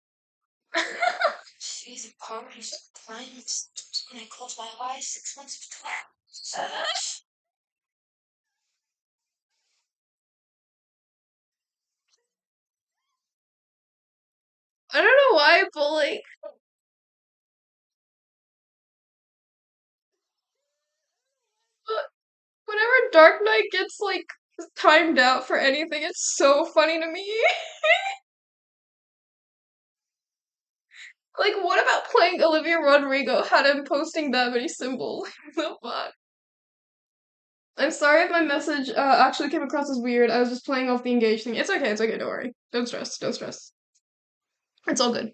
I don't know why, but like, whenever Dark Knight gets like timed out for anything, it's so funny to me. Like, what about playing Olivia Rodrigo had him posting that many symbols? What the fuck? I'm sorry if my message actually came across as weird. I was just playing off the engaged thing. It's okay, don't worry. Don't stress, don't stress. It's all good.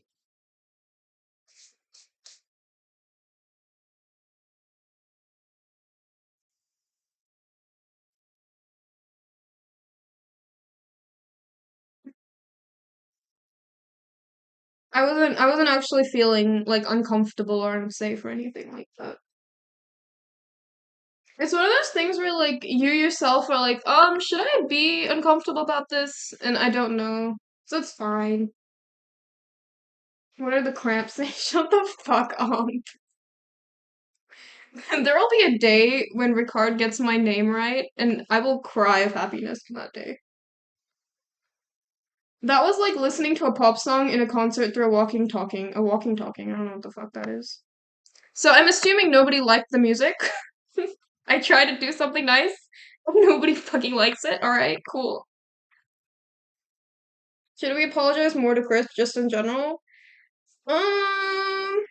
I wasn't actually feeling like uncomfortable or unsafe or anything like that. It's one of those things where like you yourself are like, should I be uncomfortable about this? And I don't know. So it's fine. What are the cramps say? Shut the fuck up. There will be a day when Ricard gets my name right, and I will cry of happiness for that day. That was like listening to a pop song in a concert through a walking talking. I don't know what the fuck that is. So I'm assuming nobody liked the music. I tried to do something nice. Nobody fucking likes it. Alright, cool. Should we apologize more to Chris just in general? Um,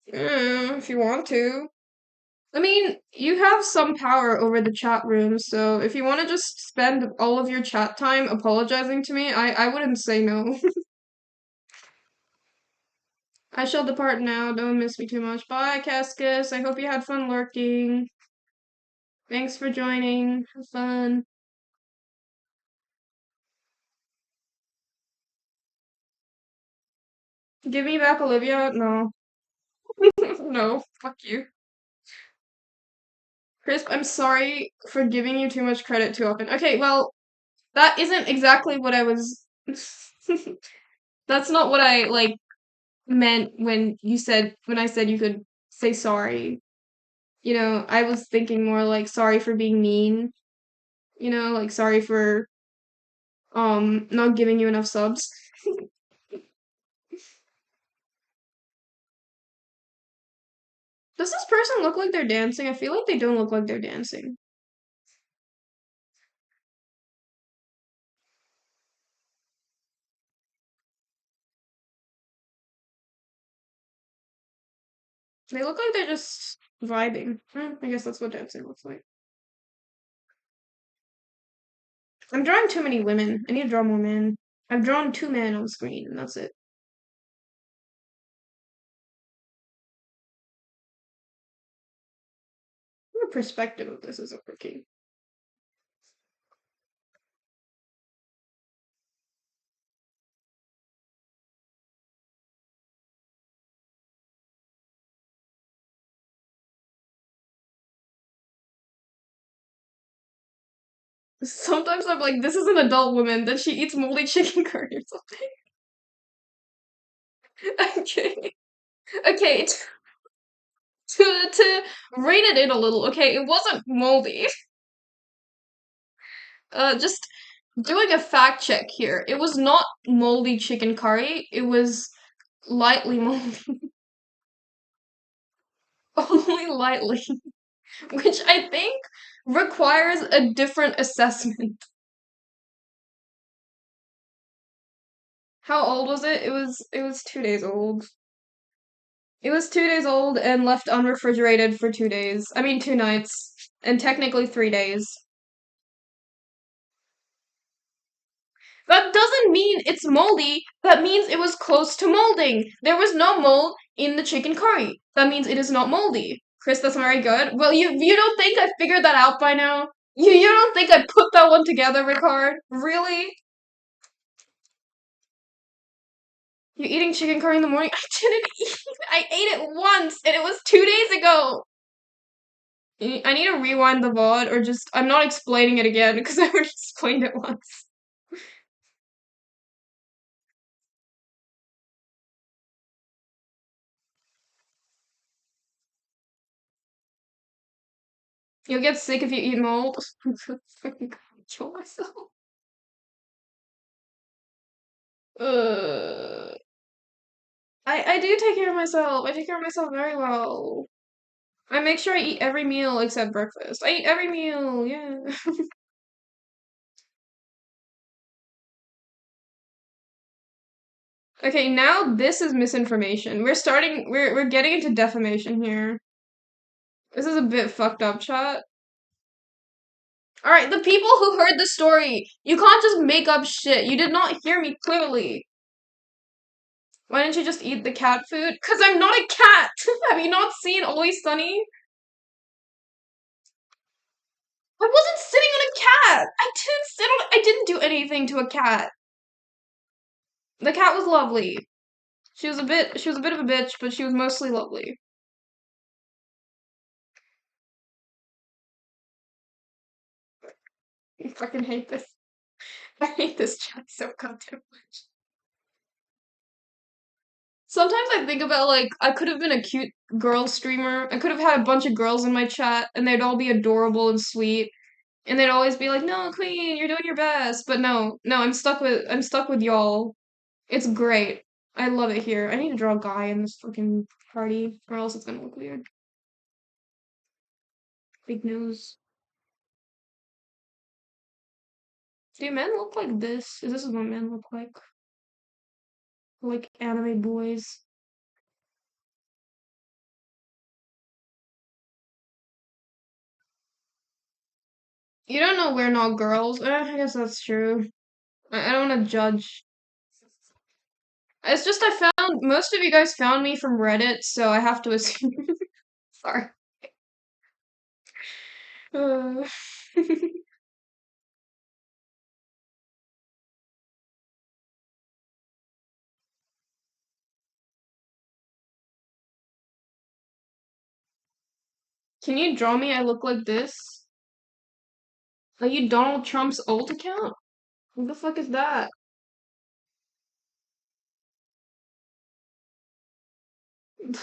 if you want to. I mean, you have some power over the chat room, so if you want to just spend all of your chat time apologizing to me, I wouldn't say no. I shall depart now. Don't miss me too much. Bye, Cascus. I hope you had fun lurking. Thanks for joining. Have fun. Give me back Olivia? No. No. Fuck you. Crisp, I'm sorry for giving you too much credit too often. Okay, well, that isn't exactly what I was. That's not what I, like, meant when I said you could say sorry. I was thinking more like sorry for being mean. Like sorry for, not giving you enough subs. Does this person look like they're dancing? I feel like they don't look like they're dancing. They look like they're just vibing. I guess that's what dancing looks like. I'm drawing too many women. I need to draw more men. I've drawn two men on screen, and that's it. The perspective of this isn't working. Sometimes I'm like, this is an adult woman, then she eats moldy chicken curry or something. Okay. Okay, to rein it in a little, okay, it wasn't moldy. Just doing a fact check here. It was not moldy chicken curry, it was lightly moldy. Only lightly. Which I think requires a different assessment. How old was it? It was 2 days old. It was 2 days old and left unrefrigerated for 2 days. I mean 2 nights. And technically 3 days. That doesn't mean it's moldy. That means it was close to molding. There was no mold in the chicken curry. That means it is not moldy. Chris, that's very good. Well, you don't think I figured that out by now? You don't think I put that one together, Ricard? Really? You eating chicken curry in the morning? I didn't eat. I ate it once, and it was 2 days ago. I need to rewind the VOD, or just I'm not explaining it again because I already explained it once. You'll get sick if you eat mold. Fucking kill myself. Uh, I do take care of myself. I take care of myself very well. I make sure I eat every meal except breakfast. I eat every meal, yeah. Okay, now this is misinformation. We're getting into defamation here. This is a bit fucked up, chat. Alright, the people who heard the story, you can't just make up shit. You did not hear me clearly. Why didn't you just eat the cat food? Cause I'm not a cat! Have you not seen Always Sunny? I wasn't sitting on a cat! I didn't do anything to a cat. The cat was lovely. She was a bit of a bitch, but she was mostly lovely. I fucking hate this. I hate this chat so goddamn much. Sometimes I think about like I could have been a cute girl streamer. I could have had a bunch of girls in my chat and they'd all be adorable and sweet. And they'd always be like, "No, Queen, you're doing your best." But no, I'm stuck with y'all. It's great. I love it here. I need to draw a guy in this fucking party, or else it's gonna look weird. Big nose. Do men look like this? Is this what men look like? Like anime boys. You don't know we're not girls. I guess that's true. I don't want to judge. It's just I found most of you guys found me from Reddit, so I have to assume. Sorry. Uh, Can you draw me? I look like this. Are you Donald Trump's old account? What the fuck is that?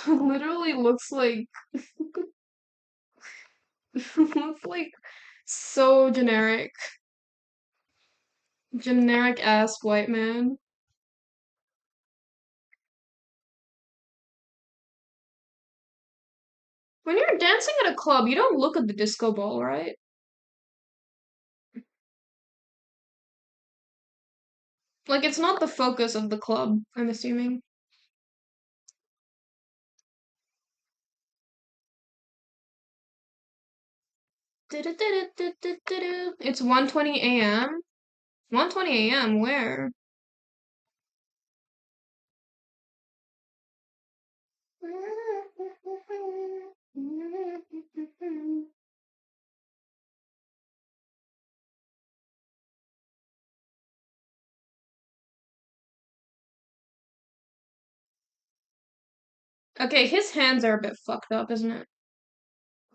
Literally looks like looks like so generic. Generic ass white man. When you're dancing at a club, you don't look at the disco ball, right? Like it's not the focus of the club, I'm assuming. It's 1:20 a.m. 1:20 a.m. Where? Okay, his hands are a bit fucked up, isn't it?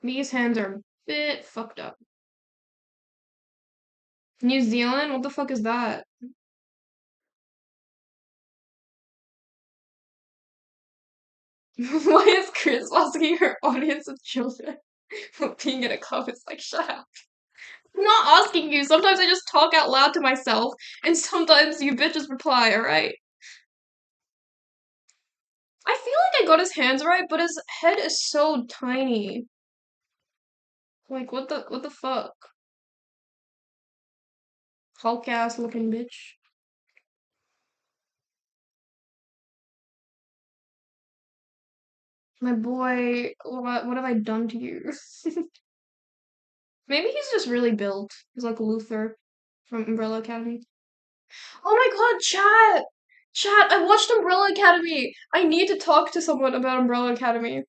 These hands are a bit fucked up. New Zealand? What the fuck is that? Why is Chris asking her audience of children what being in a club is like? Shut up. I'm not asking you. Sometimes I just talk out loud to myself, and sometimes you bitches reply, alright? I feel like I got his hands right, but his head is so tiny. Like, what the fuck? Hulk ass looking bitch. My boy, what have I done to you? Maybe he's just really built. He's like Luther from Umbrella Academy. Oh my god, chat! Chat, I watched Umbrella Academy! I need to talk to someone about Umbrella Academy.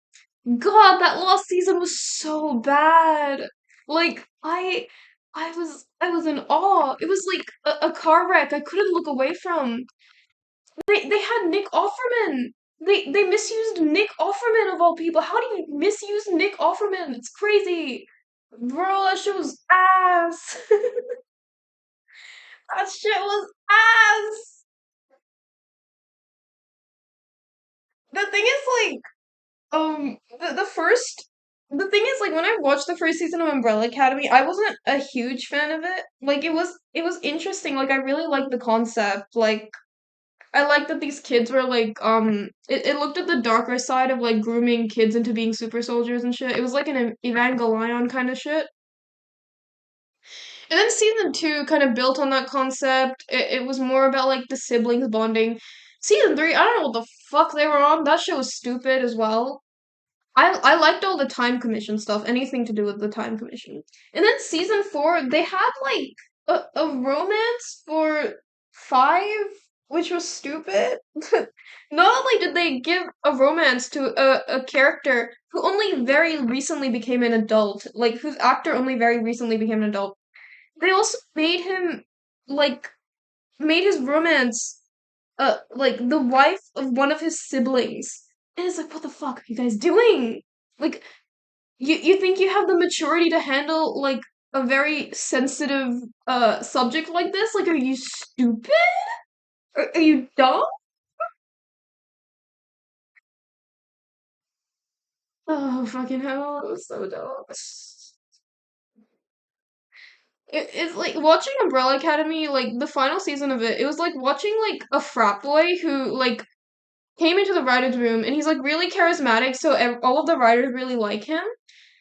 God, that last season was so bad. Like, I was in awe. It was like a car wreck I couldn't look away from. They had Nick Offerman. They misused Nick Offerman of all people. How do you misuse Nick Offerman? It's crazy. Bro, that shit was ass. That shit was ass. The thing is like the first The thing is, like, when I watched the first season of Umbrella Academy, I wasn't a huge fan of it. Like, it was interesting. Like, I really liked the concept. Like, I liked that these kids were like, it looked at the darker side of like grooming kids into being super soldiers and shit. It was like an Evangelion kind of shit. And then season two kind of built on that concept. It was more about like the siblings bonding. Season three, I don't know what the fuck they were on. That shit was stupid as well. I liked all the time commission stuff, anything to do with the time commission. And then season four, they had like a romance for five, which was stupid. Not only did they give a romance to a character who only very recently became an adult, like whose actor only very recently became an adult, they also made him like made his romance like the wife of one of his siblings. And it's like, what the fuck are you guys doing? Like you think you have the maturity to handle like a very sensitive subject like this? Like, are you stupid? Are you dumb? Oh fucking hell, it was so dumb. It's like watching Umbrella Academy, like the final season of it, it was like watching like a frat boy who like came into the writer's room and he's like really charismatic, so all of the writers really like him.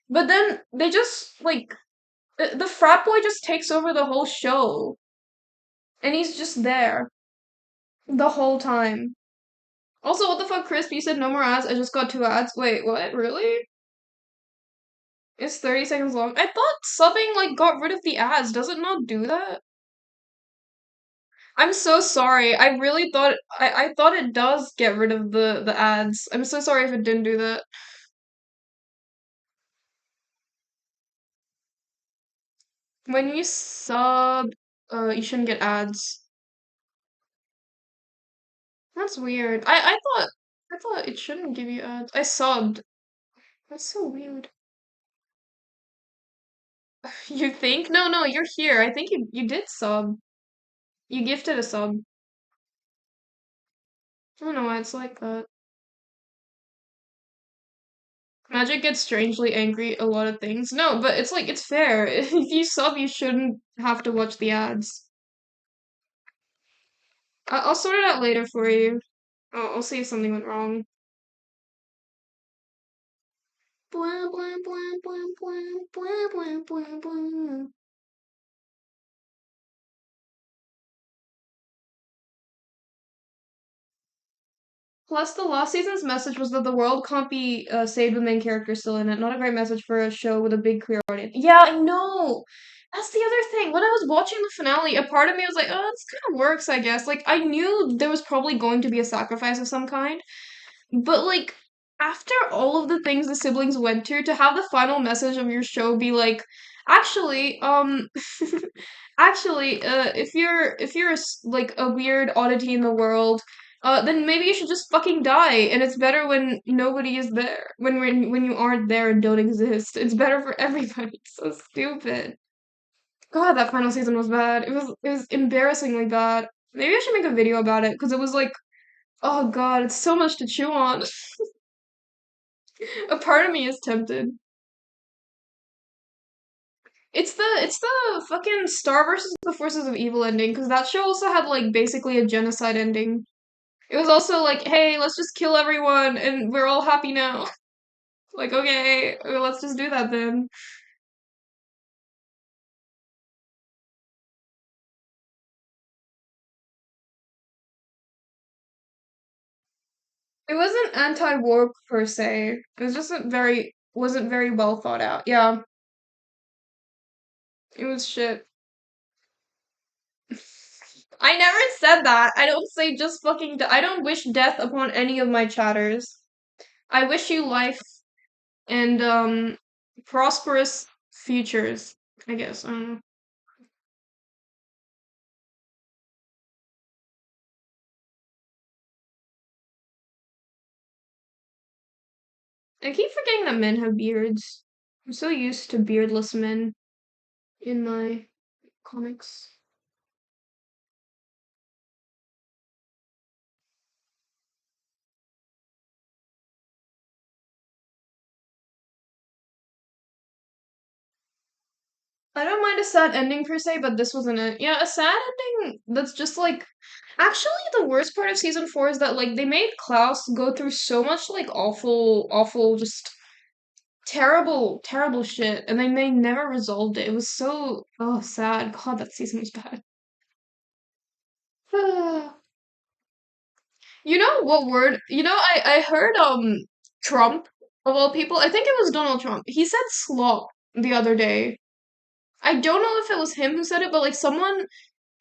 But then they just like the frat boy just takes over the whole show and he's just there the whole time. Also, what the fuck, Crisp? You said no more ads. I just got two ads. Wait, what? Really? It's 30 seconds long. I thought subbing like got rid of the ads. Does it not do that? I'm so sorry. I really thought I thought it does get rid of the ads. I'm so sorry if it didn't do that. When you sub, you shouldn't get ads. That's weird. I thought it shouldn't give you ads. I subbed. That's so weird. You think? No, no, you're here. I think you did sub. You gifted a sub. I don't know why it's like that. Magic gets strangely angry at a lot of things. No, but it's like it's fair. If you sub, you shouldn't have to watch the ads. I'll sort it out later for you. I'll see if something went wrong. Blah, blah, blah, blah, blah, blah, blah, blah, blah. Plus, the last season's message was that the world can't be saved with main characters still in it. Not a great message for a show with a big queer audience. Yeah, I know. That's the other thing. When I was watching the finale, a part of me was like, "Oh, this kind of works, I guess." Like, I knew there was probably going to be a sacrifice of some kind, but like, after all of the things the siblings went to have the final message of your show be like, actually, actually, if you're like a weird oddity in the world, then maybe you should just fucking die. And it's better when nobody is there. When you aren't there and don't exist. It's better for everybody. It's so stupid. God, that final season was bad. It was embarrassingly bad. Maybe I should make a video about it because it was like, oh god, it's so much to chew on. A part of me is tempted. It's the fucking Star versus the Forces of Evil ending because that show also had like basically a genocide ending. It was also like, hey, let's just kill everyone and we're all happy now. Like, okay, let's just do that then. It wasn't anti-war per se. It was just wasn't very well thought out. Yeah, it was shit. I never said that. I don't say just fucking. I don't wish death upon any of my chatters. I wish you life and prosperous futures. I guess. I don't know. I keep forgetting that men have beards. I'm so used to beardless men in my comics. I don't mind a sad ending per se, but this wasn't it. Yeah, a sad ending that's just like actually the worst part of season 4 is that like they made Klaus go through so much like awful just terrible terrible shit and then they never resolved it. It was so sad. God, that season was bad. You know what word? I heard Trump of all people. I think it was Donald Trump. He said slop the other day. I don't know if it was him who said it, but like someone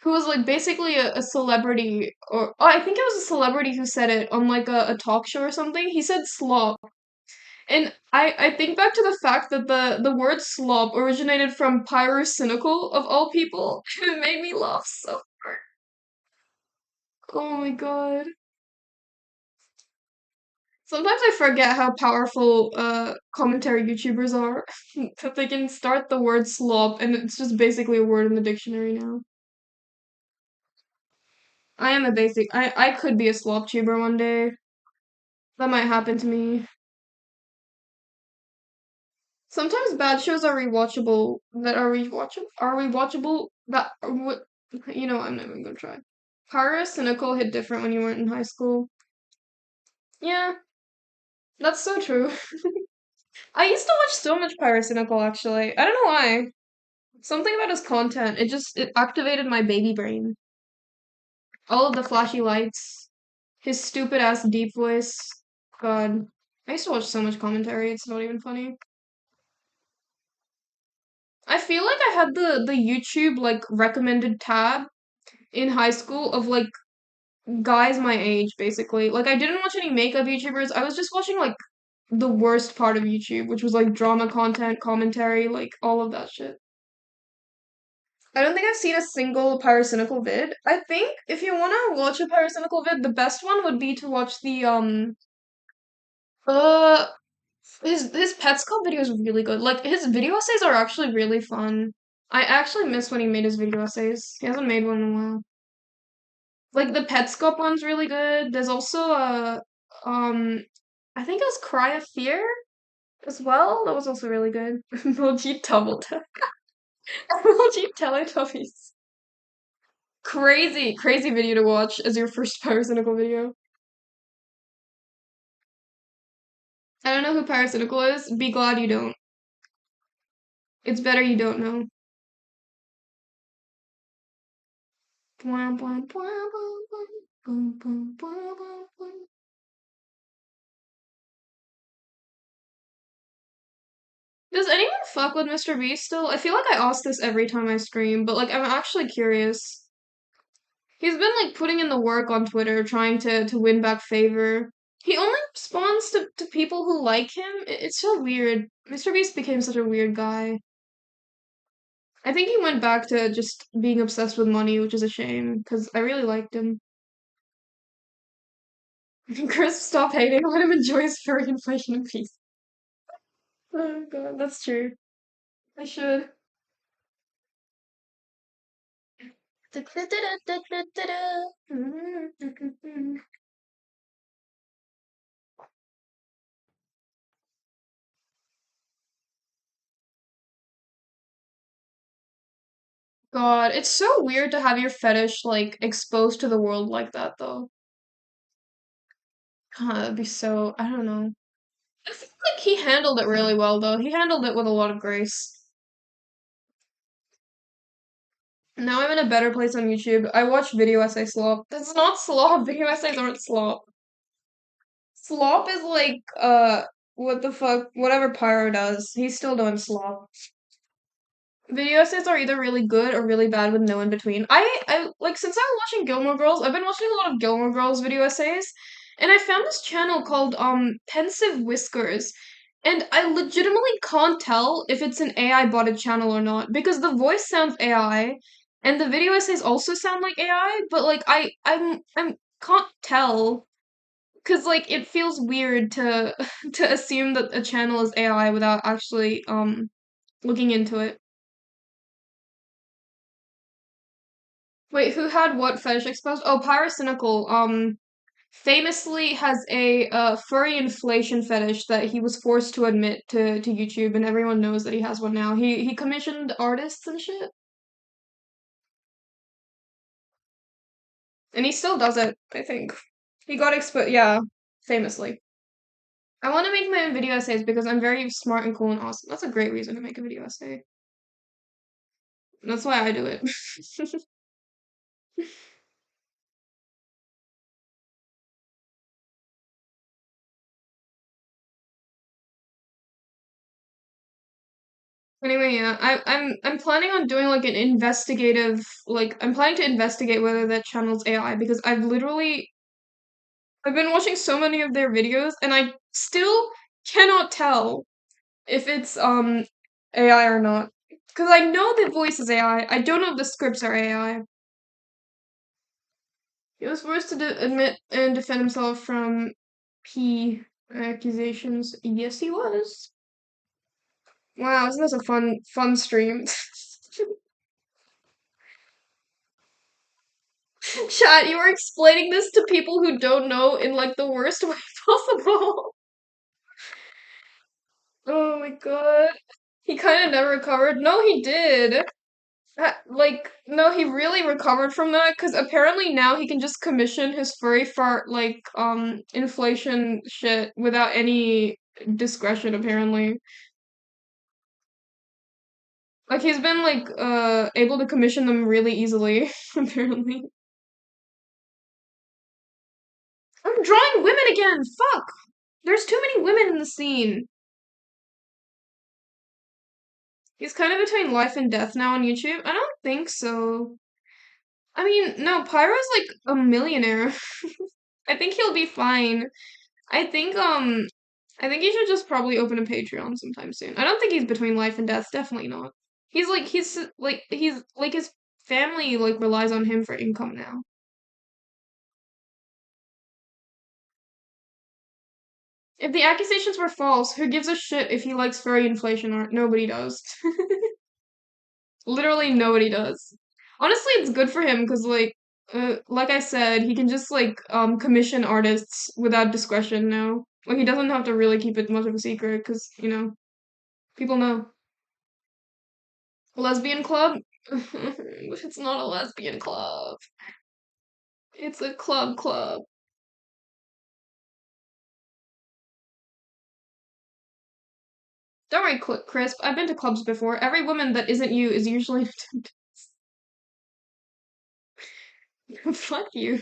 who was like basically a celebrity or I think it was a celebrity who said it on like a talk show or something. He said slop. And I think back to the fact that the word slop originated from pyrocynical of all people. It made me laugh so hard. Oh my god. Sometimes I forget how powerful commentary YouTubers are. That they can start the word slop and it's just basically a word in the dictionary now. I am a basic I could be a slop tuber one day. That might happen to me. Sometimes bad shows are rewatchable that are rewatchable that are what I'm not even gonna try. Cynical hit different when you weren't in high school. Yeah, that's so true. I used to watch so much Cynical actually. I don't know why. Something about his content, it activated my baby brain. All of the flashy lights, his stupid ass deep voice. God. I used to watch so much commentary, it's not even funny. I feel like I had the YouTube like recommended tab in high school of like guys my age basically. Like I didn't watch any makeup YouTubers. I was just watching like the worst part of YouTube, which was like drama content, commentary, like all of that shit. I don't think I've seen a single Pyrocynical vid. I think if you want to watch a Pyrocynical vid, the best one would be to watch the uh his Petscop video is really good. Like his video essays are actually really fun. I actually miss when he made his video essays. He hasn't made one in a while. Like the Petscop one's really good. There's also a um I think it was Cry of Fear as well. That was also really good. Jeep double Jeep Teletubbies. Crazy video to watch as your first Pyrocynical video. I don't know who Pyrocynical is. Be glad you don't. It's better you don't know. Does anyone fuck with Mr. Beast still? I feel like I ask this every time I stream, but like I'm actually curious. He's been like putting in the work on Twitter, trying to win back favor. He only responds to people who like him. It's so weird. Mr. Beast became such a weird guy. I think he went back to just being obsessed with money, which is a shame, because I really liked him. Chris, stop hating. Let him enjoy his furry inflation in peace. Oh god, that's true. I should. God, it's so weird to have your fetish like exposed to the world like that though. God, that'd be so, I don't know. I feel like he handled it really well though. He handled it with a lot of grace. Now I'm in a better place on YouTube. I watch video essay slop. That's not slop. Video essays aren't slop. Slop is like what the fuck whatever Pyro does. He's still doing slop. Video essays are either really good or really bad with no in between. I like since I was watching Gilmore Girls, I've been watching a lot of Gilmore Girls video essays, and I found this channel called Pensive Whiskers, and I legitimately can't tell if it's an AI botted channel or not because the voice sounds AI, and the video essays also sound like AI, but like I'm can't tell because like it feels weird to to assume that a channel is AI without actually looking into it. Wait, who had what fetish exposed? Oh, Pyrocynical. famously has a furry inflation fetish that he was forced to admit to YouTube, and everyone knows that he has one now. He commissioned artists and shit, and he still does it, I think. He got exposed, yeah, famously. I want to make my own video essays because I'm very smart and cool and awesome. That's a great reason to make a video essay. That's why I do it. Anyway, yeah, I'm planning on doing like an investigative, like I'm planning to investigate whether that channel's AI because I've been watching so many of their videos and I still cannot tell if it's AI or not. Because I know the voice is AI. I don't know if the scripts are AI. He was forced to admit and defend himself from P accusations. Yes, he was. Wow, isn't this a fun stream? Chat, you are explaining this to people who don't know in like the worst way possible. Oh my god. He kind of never recovered. No, he did. Like, no, he really recovered from that because apparently now he can just commission his furry fart like inflation shit without any discretion apparently. Like he's been like able to commission them really easily apparently. I'm drawing women again. Fuck. There's too many women in the scene. He's kind of between life and death now on YouTube. I don't think so. I mean, no, Pyro's like a millionaire. I think he'll be fine. I think I think he should just probably open a Patreon sometime soon. I don't think he's between life and death, definitely not. He's like his family like relies on him for income now. If the accusations were false, who gives a shit if he likes furry inflation art? Nobody does. Literally nobody does. Honestly, it's good for him because like I said, he can just like commission artists without discretion now. Like he doesn't have to really keep it much of a secret because, people know. Lesbian club? It's not a lesbian club. It's a club. Don't worry, Crisp. I've been to clubs before. Every woman that isn't you is usually in attendance. Fuck you.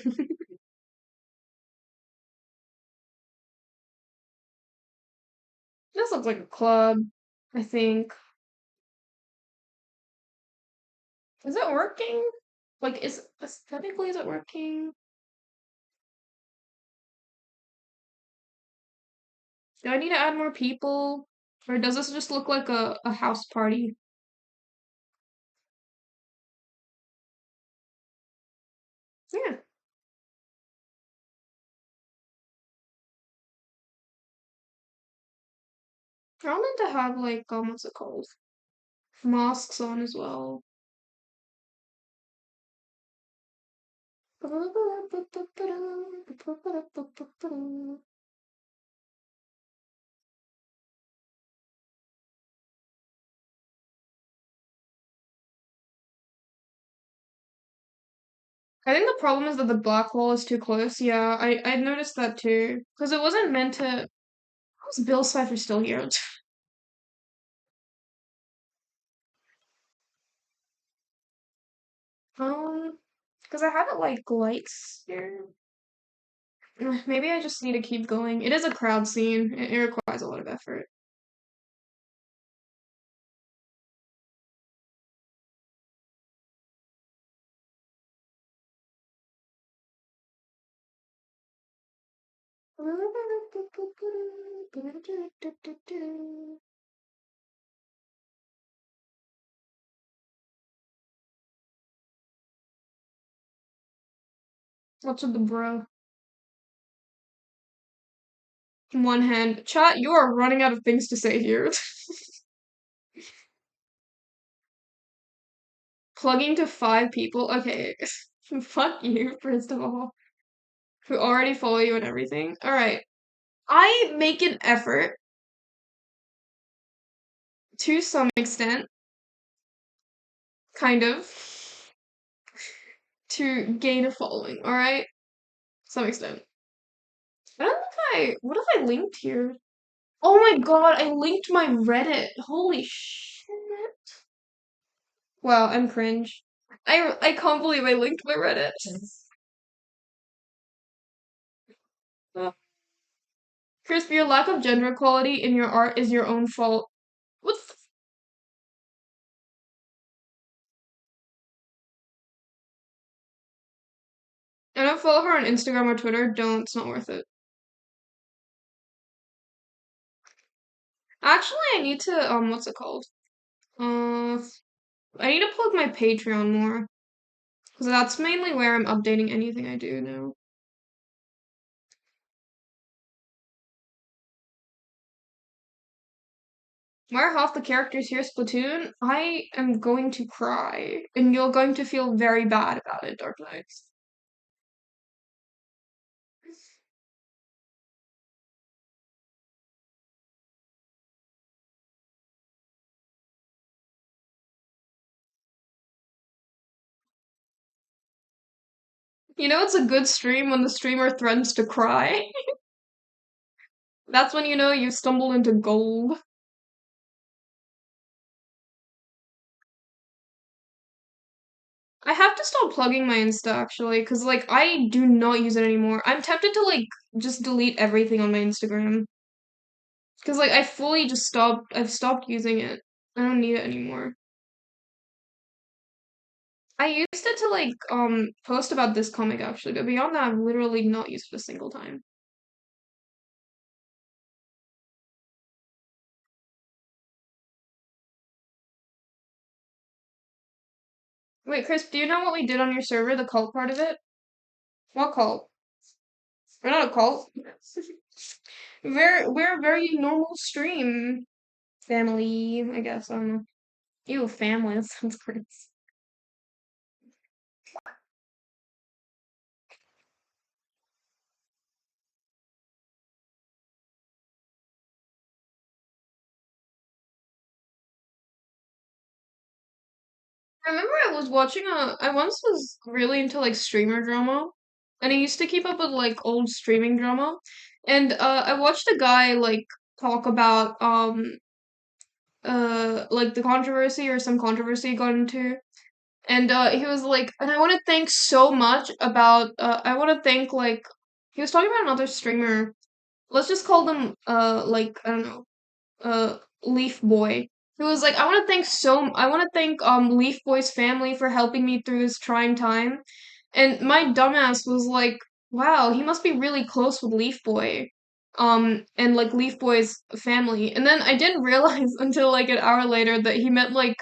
This looks like a club, I think. Is it working? Like, is aesthetically, is it working? Do I need to add more people? Or does this just look like a house party? Yeah. I meant to have like what's it called? Masks on as well. I think the problem is that the black wall is too close. Yeah, I noticed that too. Because it wasn't meant to. How's Bill Cipher still here? Because I have it like lights here. Maybe I just need to keep going. It is a crowd scene. It requires a lot of effort. What's with the bro? One hand. Chat, you are running out of things to say here. Plugging to 5 people? Okay. Fuck you, first of all. who already follow you and everything. All right. I make an effort to some extent, kind of, to gain a following, all right? Some extent. I don't think what have I linked here? Oh my god, I linked my Reddit. Holy shit. Wow, I'm cringe. I can't believe I linked my Reddit. Uh, Crispy, your lack of gender equality in your art is your own fault. What the I don't follow her on Instagram or Twitter. Don't, it's not worth it. Actually, I need to, what's it called? Uh, I need to plug my Patreon more. Because that's mainly where I'm updating anything I do now. Why are half the characters here Splatoon? I am going to cry. And you're going to feel very bad about it, Dark Knights. You know it's a good stream when the streamer threatens to cry? That's when you know you stumbled into gold. I have to stop plugging my Insta actually, because like I do not use it anymore. I'm tempted to like just delete everything on my Instagram. Because like I fully just I've stopped using it. I don't need it anymore. I used it to like post about this comic actually, but beyond that I've literally not used it a single time. Wait, Chris, do you know what we did on your server, the cult part of it? What cult? We're not a cult. We're a very normal stream family, I guess. I don't know. Ew, family, that sounds gross. I remember I once was really into like streamer drama, and I used to keep up with like old streaming drama, and I watched a guy like talk about like the controversy or some controversy he got into, and he was like, and I want to thank so much about I want to thank like he was talking about another streamer. Let's just call them like I don't know Leaf Boy, who was like, I want to thank Leaf Boy's family for helping me through this trying time. And my dumbass was like, wow, he must be really close with Leaf Boy. And like Leaf Boy's family. And then I didn't realize until like an hour later that he meant like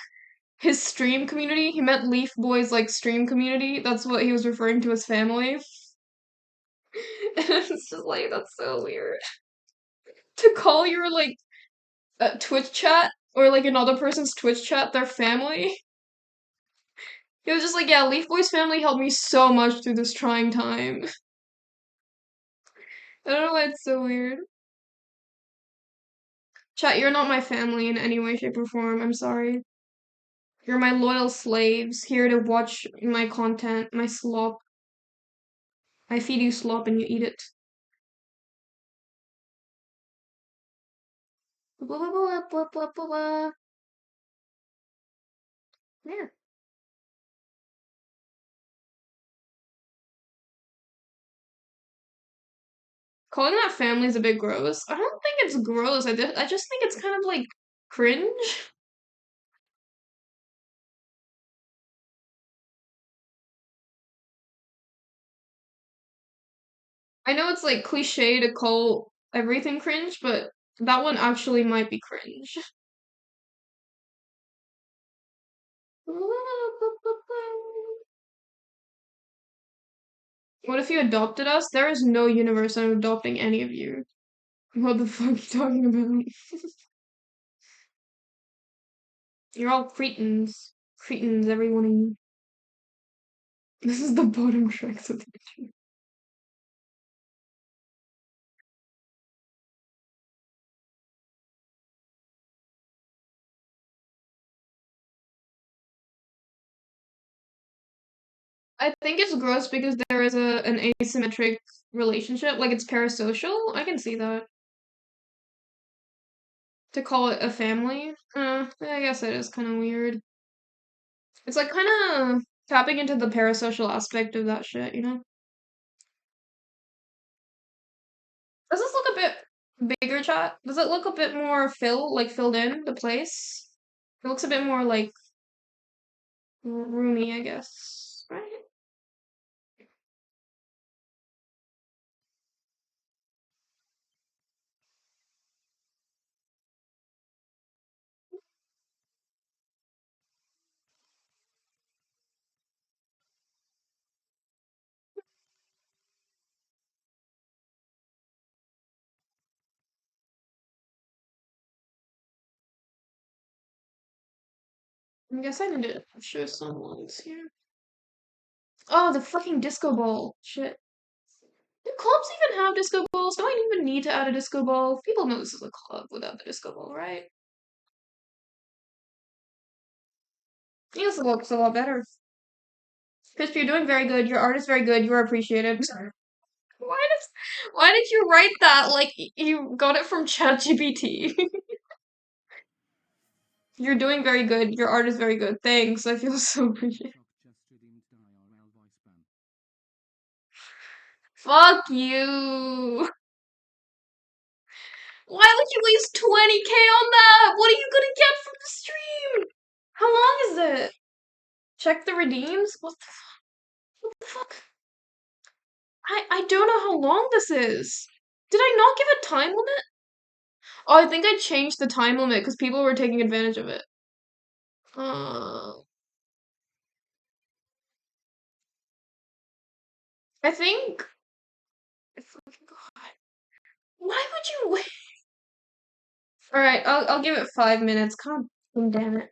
his stream community. He meant Leaf Boy's like stream community. That's what he was referring to as family. And it's just like that's so weird. To call your like Twitch chat or like another person's Twitch chat their family. He was just like, yeah, Leaf Boy's family helped me so much through this trying time. I don't know why it's so weird. Chat, you're not my family in any way, shape, or form. I'm sorry. You're my loyal slaves here to watch my content, my slop. I feed you slop and you eat it. Yeah. Calling that family is a bit gross. I don't think it's gross. I just think it's kind of like cringe. I know it's like cliche to call everything cringe, but that one actually might be cringe. What if you adopted us? There is no universe I'm adopting any of you. What the fuck are you talking about? You're all cretins. Cretins, every one of you. This is the bottom tracks of the I think it's gross because there is an asymmetric relationship, like it's parasocial. I can see that. To call it a family, I guess it is kind of weird. It's like kind of tapping into the parasocial aspect of that shit, you know? Does this look a bit bigger, chat? Does it look a bit more filled in, the place? It looks a bit more like roomy, I guess, right? I guess I need to show some ones here. Oh, the fucking disco ball. Shit. Do clubs even have disco balls? Do I even need to add a disco ball? People know this is a club without the disco ball, right? Yes, it looks a lot better. Crispy, you're doing very good. Your art is very good. You are appreciated. Why does why did you write that? Like you got it from ChatGPT. You're doing very good. Your art is very good. Thanks. I feel so appreciated. Fuck you. Why would you waste 20K on that? What are you gonna get from the stream? How long is it? Check the redeems? What the fuck? I don't know how long this is. Did I not give a time limit? Oh, I think I changed the time limit because people were taking advantage of it. Uh, I think. God. Why would you wait? All right, I'll give it 5 minutes. God damn it.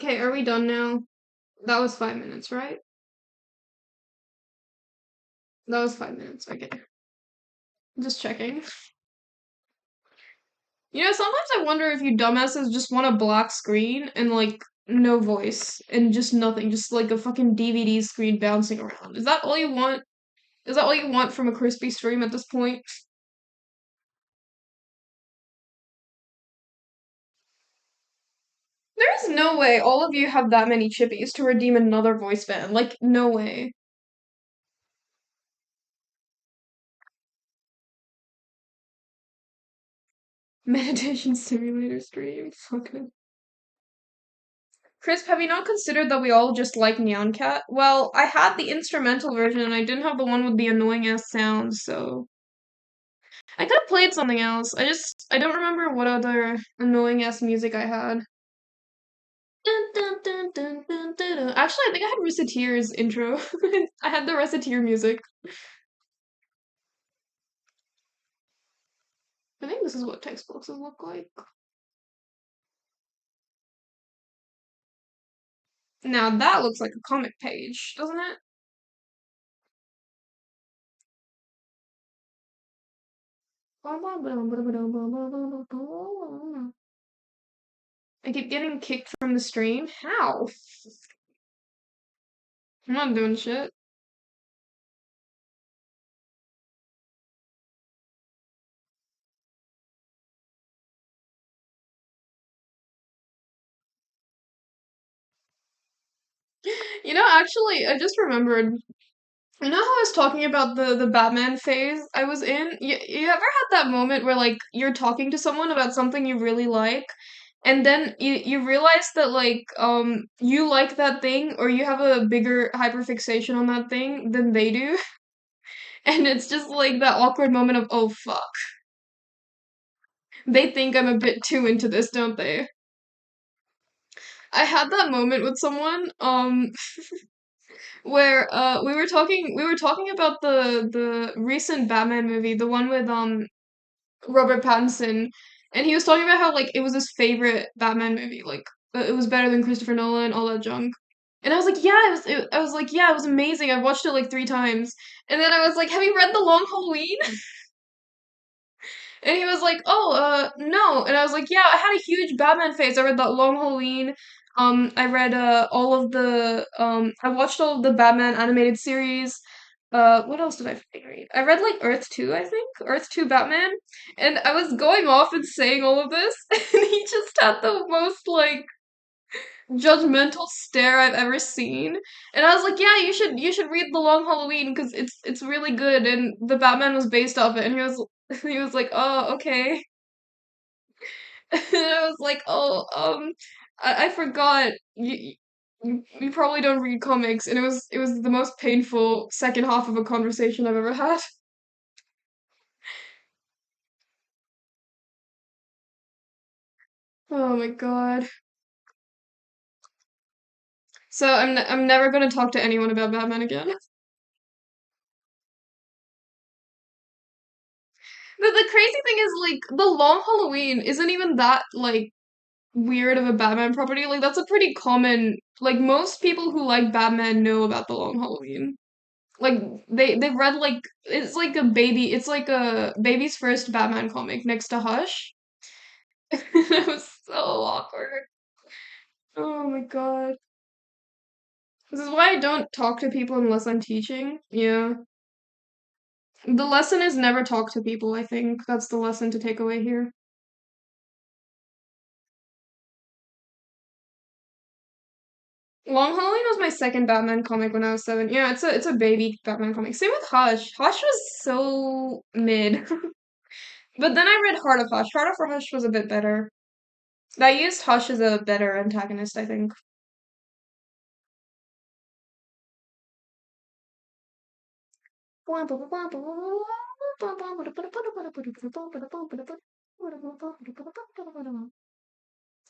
Okay, are we done now? That was 5 minutes, right? That was 5 minutes. Okay. Just checking. You know, sometimes I wonder if you dumbasses just want a black screen and like no voice and just nothing, just like a fucking DVD screen bouncing around. Is that all you want? Is that all you want from a crispy stream at this point? There's no way all of you have that many chippies to redeem another voice ban. Like, no way. Meditation simulator stream. Fucking. Crisp, have you not considered that we all just like Nyan Cat? Well, I had the instrumental version and I didn't have the one with the annoying ass sounds, so I could have played something else. I don't remember what other annoying ass music I had. Dun, dun, dun, dun, dun, dun, dun. Actually, I think I had Reciteer's intro. I had the Reciteer music. I think this is what text boxes look like. Now that looks like a comic page, doesn't it? I keep getting kicked from the stream. How? I'm not doing shit. You know, actually, I just remembered. You know how I was talking about the Batman phase I was in? You ever had that moment where like you're talking to someone about something you really like, and then you realize that like you like that thing or you have a bigger hyperfixation on that thing than they do, and it's just like that awkward moment of oh fuck. They think I'm a bit too into this, don't they? I had that moment with someone where we were talking about the recent Batman movie, the one with Robert Pattinson, and he was talking about how like it was his favorite Batman movie, like it was better than Christopher Nolan, all that junk. And I was like, yeah, I was like, yeah, it was amazing. I watched it like 3 times. And then I was like, have you read The Long Halloween? And he was like, "Oh, no." And I was like, "Yeah, I had a huge Batman phase. I read that Long Halloween. I read all of the I watched all of the Batman animated series. What else did I fucking read? I read like Earth 2, I think. Earth 2 Batman. And I was going off and saying all of this, and he just had the most like judgmental stare I've ever seen. And I was like, "Yeah, you should read The Long Halloween because it's really good and the Batman was based off it." And he was he was like, "Oh, okay." And I was like, "Oh, I forgot. You probably don't read comics." And it was the most painful second half of a conversation I've ever had. Oh my god. So I'm never gonna talk to anyone about Batman again. The crazy thing is like the Long Halloween isn't even that like weird of a Batman property. Like that's a pretty common like most people who like Batman know about the Long Halloween. Like they've read like it's like a baby's first Batman comic next to Hush. It was so awkward. Oh my god. This is why I don't talk to people unless I'm teaching. Yeah. The lesson is never talk to people, I think. That's the lesson to take away here. Long Halloween was my second Batman comic when I was 7. Yeah, it's a baby Batman comic. Same with Hush. Hush was so mid. But then I read Heart of Hush. Heart of Hush was a bit better. I used Hush as a better antagonist, I think.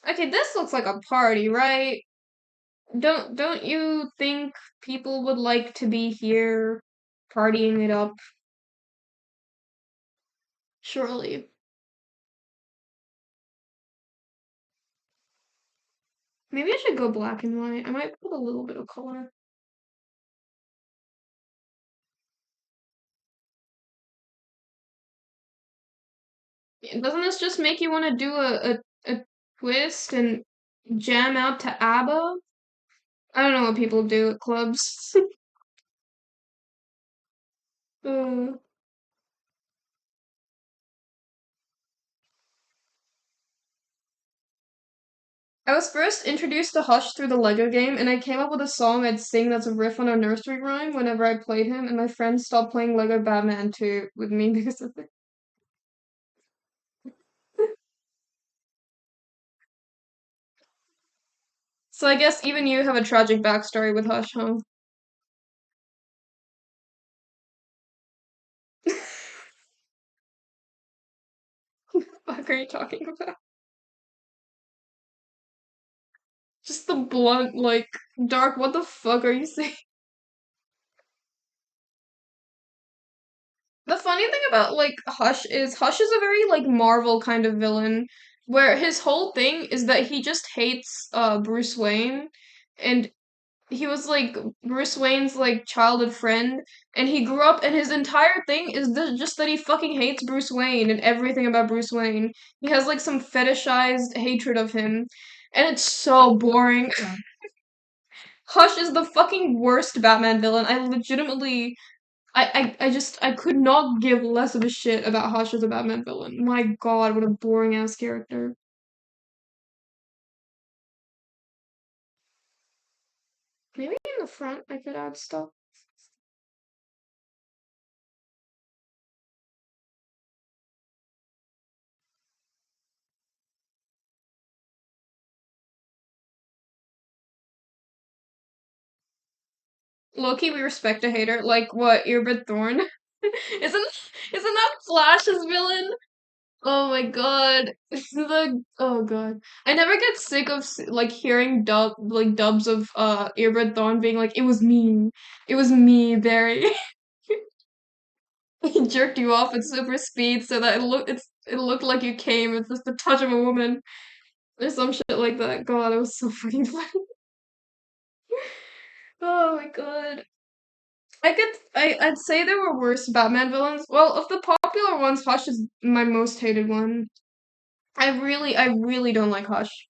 Okay, this looks like a party, right? Don't you think people would like to be here partying it up? Surely. Maybe I should go black and white. I might put a little bit of color. Doesn't this just make you want to do a twist and jam out to ABBA? I don't know what people do at clubs. uh, I was first introduced to Hush through the Lego game, and I came up with a song I'd sing that's a riff on a nursery rhyme whenever I played him, and my friends stopped playing Lego Batman 2 with me because of it. So I guess even you have a tragic backstory with Hush, huh? What are you talking about? Just the blunt, like, dark, what the fuck are you saying? The funny thing about, like, Hush is a very, like, Marvel kind of villain, where his whole thing is that he just hates, Bruce Wayne, and he was, like, Bruce Wayne's, like, childhood friend, and he grew up, and his entire thing is just that he fucking hates Bruce Wayne and everything about Bruce Wayne. He has, like, some fetishized hatred of him, and it's so boring. Hush is the fucking worst Batman villain. I legitimately, I could not give less of a shit about Hush as a Batman villain. My God, what a boring ass character. Maybe in the front I could add stuff. Loki, we respect a hater. Like what, Earbed Thorn? Isn't that Flash's villain? Oh my God. Oh God. I never get sick of like hearing dubs of Earbed Thorn being like, it was me. It was me, Barry. He jerked you off at super speed so that it looked like you came with just the touch of a woman or some shit like that. God, it was so fucking funny. Oh my God. I'd say there were worse Batman villains. Well, of the popular ones, Hush is my most hated one. I really don't like Hush.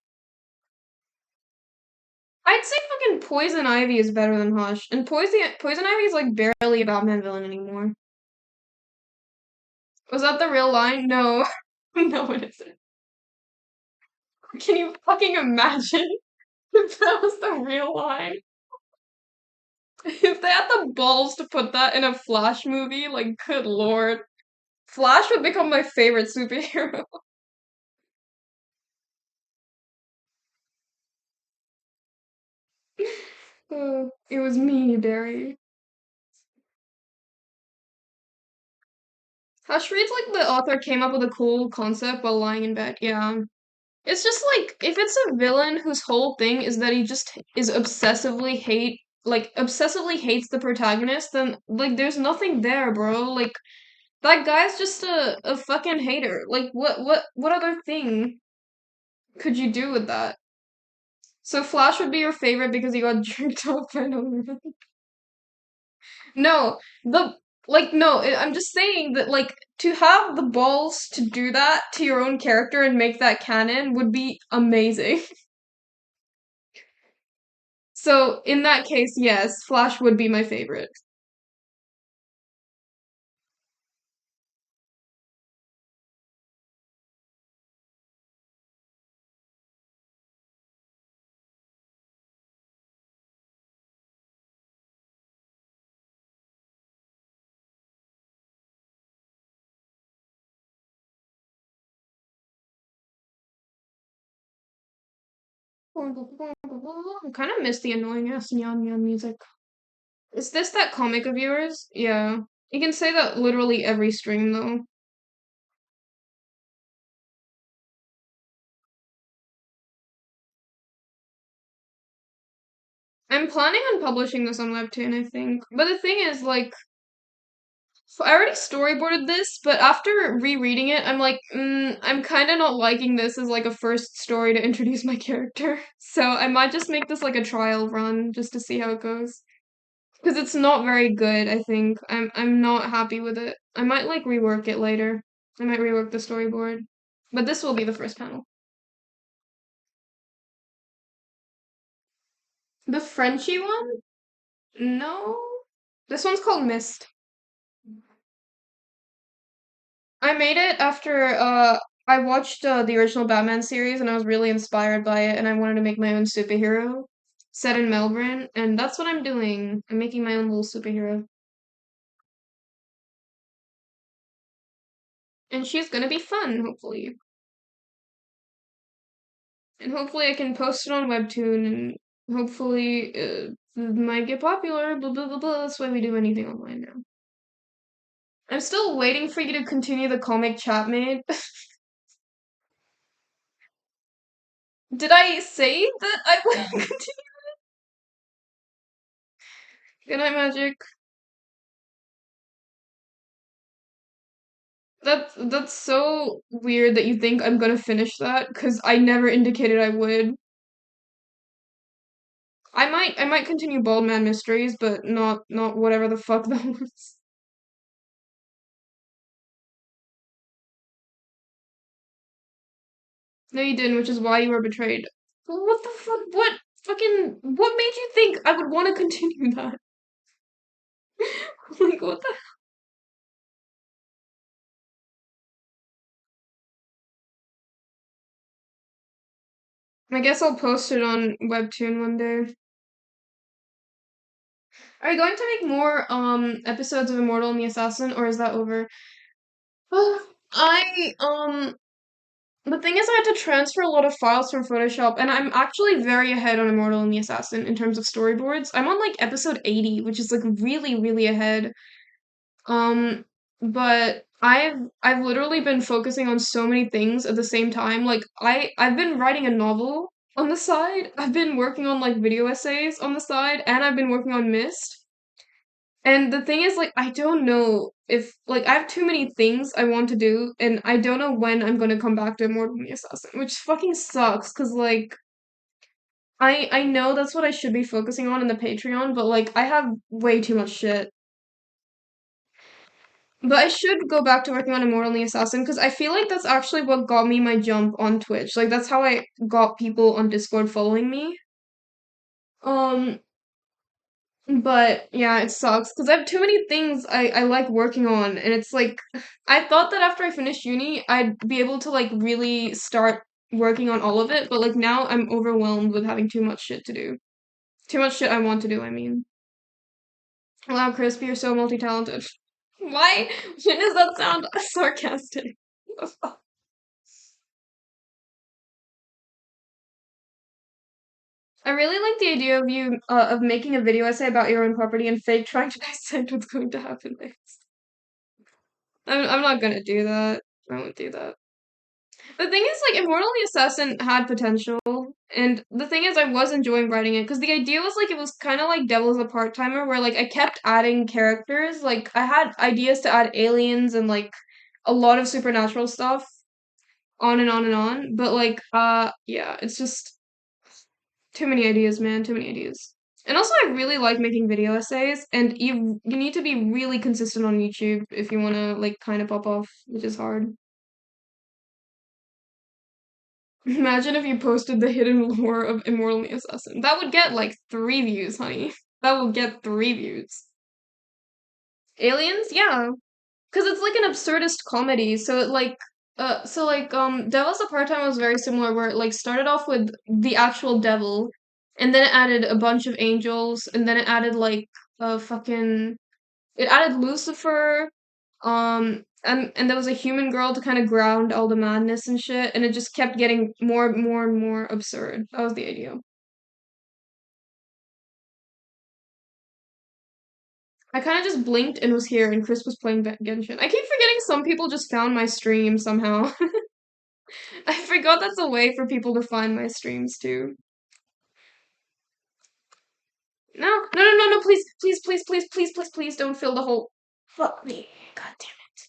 I'd say fucking Poison Ivy is better than Hush, and Poison Ivy is like barely a Batman villain anymore. Was that the real line? No, no, it isn't. Can you fucking imagine if that was the real line? If they had the balls to put that in a Flash movie, like, good lord. Flash would become my favorite superhero. It was me, Barry. Hush reads like the author came up with a cool concept while lying in bed. Yeah. It's just like, if it's a villain whose whole thing is that he just is obsessively hates the protagonist, then, like, there's nothing there, bro. Like, that guy's just a fucking hater. Like, what other thing could you do with that? So Flash would be your favorite because he got jerked off by no. No, the no, I'm just saying that like to have the balls to do that to your own character and make that canon would be amazing. So in that case, yes, Flash would be my favorite. I kind of miss the annoying ass nyan nyan music. Is this that comic of yours? Yeah. You can say that literally every stream though. I'm planning on publishing this on Webtoon, I think. But the thing is, like, I already storyboarded this, but after rereading it, I'm like, I'm kind of not liking this as like a first story to introduce my character. So I might just make this like a trial run just to see how it goes. Because it's not very good, I think. I'm not happy with it. I might like rework it later. I might rework the storyboard. But this will be the first panel. The Frenchy one? No. This one's called Mist. I made it after I watched the original Batman series and I was really inspired by it and I wanted to make my own superhero set in Melbourne and that's what I'm doing. I'm making my own little superhero. And she's gonna be fun, hopefully. And hopefully I can post it on Webtoon and hopefully it might get popular, blah blah blah blah. That's why we do anything online now. I'm still waiting for you to continue the comic chat made. Did I say that I would continue? Good night, Magic. That's so weird that you think I'm gonna finish that, because I never indicated I would. I might continue Bald Man Mysteries, but not whatever the fuck that was. No, you didn't, which is why you were betrayed. What the fuck? What made you think I would want to continue that? Like, what the? I guess I'll post it on Webtoon one day. Are you going to make more episodes of Immortal and the Assassin, or is that over? I The thing is, I had to transfer a lot of files from Photoshop, and I'm actually very ahead on Immortal and the Assassin in terms of storyboards. I'm on like episode 80, which is like really, really ahead. Um, but I've literally been focusing on so many things at the same time. Like I've been writing a novel on the side. I've been working on like video essays on the side, and I've been working on Mist. And the thing is, like, I don't know if, like, I have too many things I want to do, and I don't know when I'm gonna come back to Immortal and the Assassin, which fucking sucks, because, like, I know that's what I should be focusing on in the Patreon, but, like, I have way too much shit. But I should go back to working on Immortal and the Assassin, because I feel like that's actually what got me my jump on Twitch. Like, that's how I got people on Discord following me. Um, But yeah, it sucks because I have too many things I like working on, and it's like I thought that after I finished uni, I'd be able to like really start working on all of it, but like now I'm overwhelmed with having too much shit to do. Too much shit I want to do, I mean. Wow, Crispy, you're so multi-talented. Why? Why does that sound sarcastic? I really like the idea of you of making a video essay about your own property and fake trying to dissect what's going to happen next. I'm not gonna do that. I won't do that. The thing is, like, Immortal the Assassin had potential, and the thing is, I was enjoying writing it because the idea was like it was kind of like Devil's a Part Timer, where like I kept adding characters. Like I had ideas to add aliens and like a lot of supernatural stuff, on and on and on. But like, yeah, it's just too many ideas, man. Too many ideas. And also, I really like making video essays, and you need to be really consistent on YouTube if you want to like kind of pop off, which is hard. Imagine if you posted the hidden lore of Immortal the Assassin. That would get like 3 views, honey. That would get 3 views. Aliens? Yeah. Because it's like an absurdist comedy. Devil's a Part-Time was very similar, where it like started off with the actual devil, and then it added a bunch of angels, and then it added like a fucking it added Lucifer, and there was a human girl to kind of ground all the madness and shit, and it just kept getting more and more absurd. That was the idea. I kind of just blinked and was here, and Chris was playing Genshin. I keep forgetting some people just found my stream somehow. I forgot that's a way for people to find my streams too. No, no, no, no, no, please, please, please, please, please, please, please don't fill the hole. Fuck me. God damn it.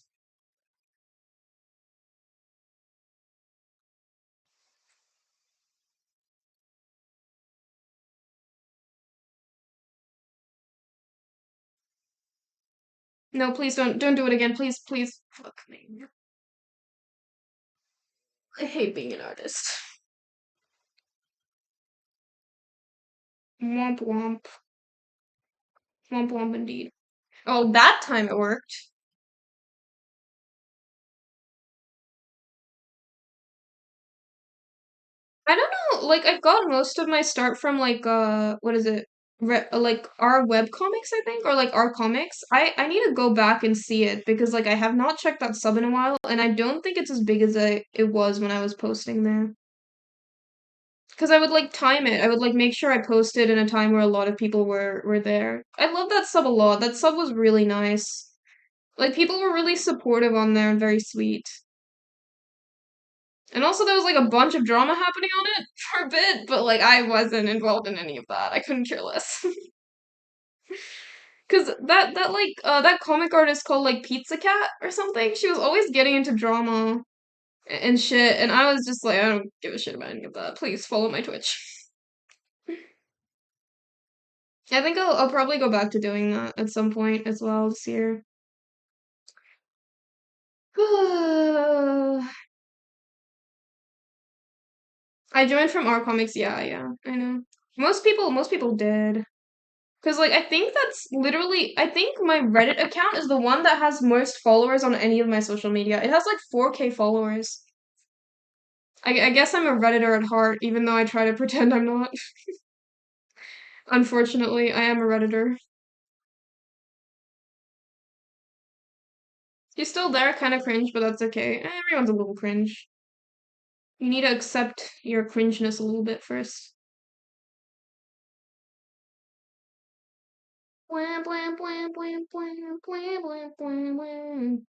No, please don't do it again. Please, please. Fuck me. I hate being an artist. Womp womp. Womp womp indeed. Oh, that time it worked. I don't know, like I've got most of my start from like what is it? Like our web comics, I think, or like our comics. I need to go back and see it because like I have not checked that sub in a while, and I don't think it's as big as it was when I was posting there. Because I would like time it. I would like make sure I posted in a time where a lot of people were there. I love that sub a lot. That sub was really nice. Like people were really supportive on there and very sweet. And also there was like a bunch of drama happening on it for a bit, but like I wasn't involved in any of that. I couldn't care less. Cause that like that comic artist called like Pizza Cat or something, she was always getting into drama and shit, and I was just like, I don't give a shit about any of that. Please follow my Twitch. I think I'll probably go back to doing that at some point as well this year. I joined from our comics, yeah, I know. Most people did. Because, like, I think that's literally, I think my Reddit account is the one that has most followers on any of my social media. It has like 4K followers. I guess I'm a Redditor at heart, even though I try to pretend I'm not. Unfortunately, I am a Redditor. He's still there, kind of cringe, but that's okay. Everyone's a little cringe. You need to accept your cringeness a little bit first. Blam, blam, blam, blam, blam, blam, blam, blam, blam.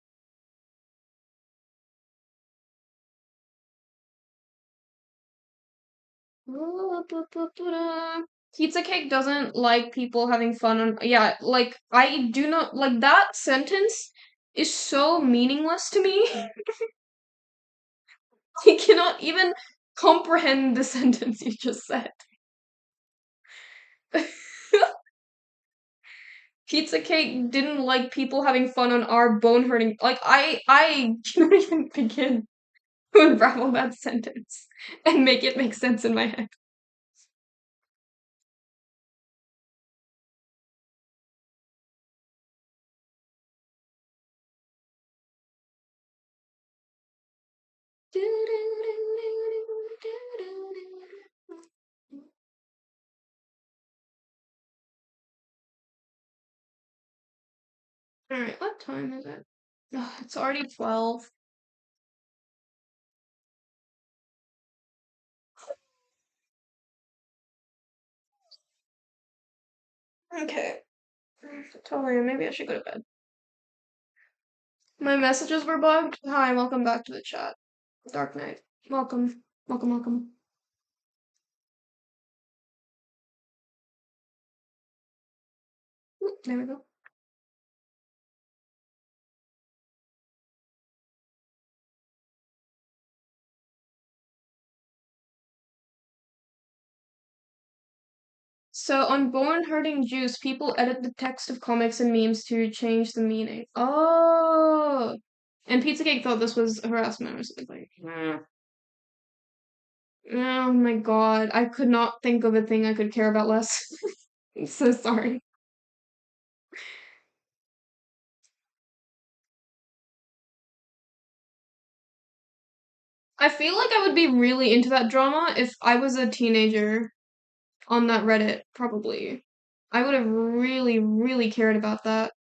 Pizza cake doesn't like people having fun on, yeah, like I do not like that sentence is so meaningless to me. I cannot even comprehend the sentence you just said. Pizza cake didn't like people having fun on our bone hurting. Like I cannot even begin to unravel that sentence and make it make sense in my head. All right, what time is it? Ugh, it's already 12. Okay. Totally, maybe I should go to bed. My messages were bugged. Hi, welcome back to the chat. Dark Knight. Welcome. Welcome, welcome. There we go. So on Born Hurting Juice, people edit the text of comics and memes to change the meaning. Oh. And Pizza Cake thought this was harassment or something like. Oh my god. I could not think of a thing I could care about less. I'm so sorry. I feel like I would be really into that drama if I was a teenager on that Reddit, probably. I would have really, really cared about that.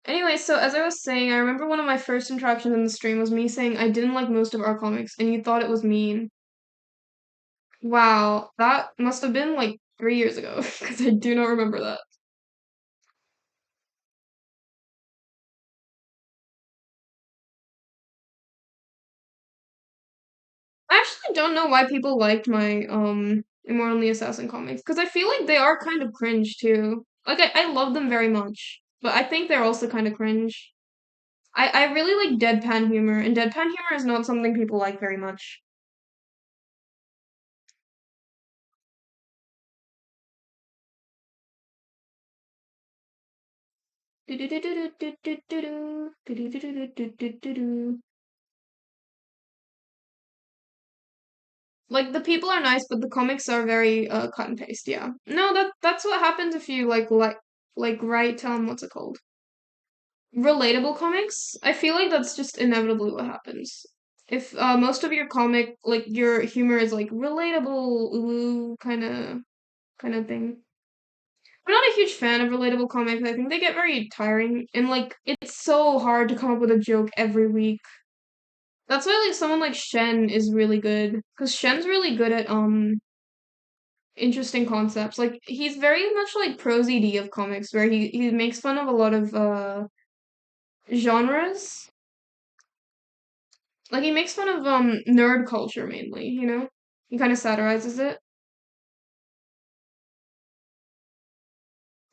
Anyway, so as I was saying, I remember one of my first interactions in the stream was me saying I didn't like most of our comics, and you thought it was mean. Wow, that must have been like 3 years ago, because I do not remember that. I actually don't know why people liked my Immortal the Assassin comics because I feel like they are kind of cringe too. Like I love them very much, but I think they're also kind of cringe. I really like deadpan humor, and deadpan humor is not something people like very much. Like the people are nice, but the comics are very cut and paste. Yeah, no, that's what happens if you like write what's it called? Relatable comics. I feel like that's just inevitably what happens. If most of your comic like your humor is like relatable, ooh, kind of thing. I'm not a huge fan of relatable comics. I think they get very tiring, and like it's so hard to come up with a joke every week. That's why like someone like Shen is really good because Shen's really good at interesting concepts. Like he's very much like Pro ZD of comics, where he makes fun of a lot of genres. Like he makes fun of nerd culture mainly. He kind of satirizes it,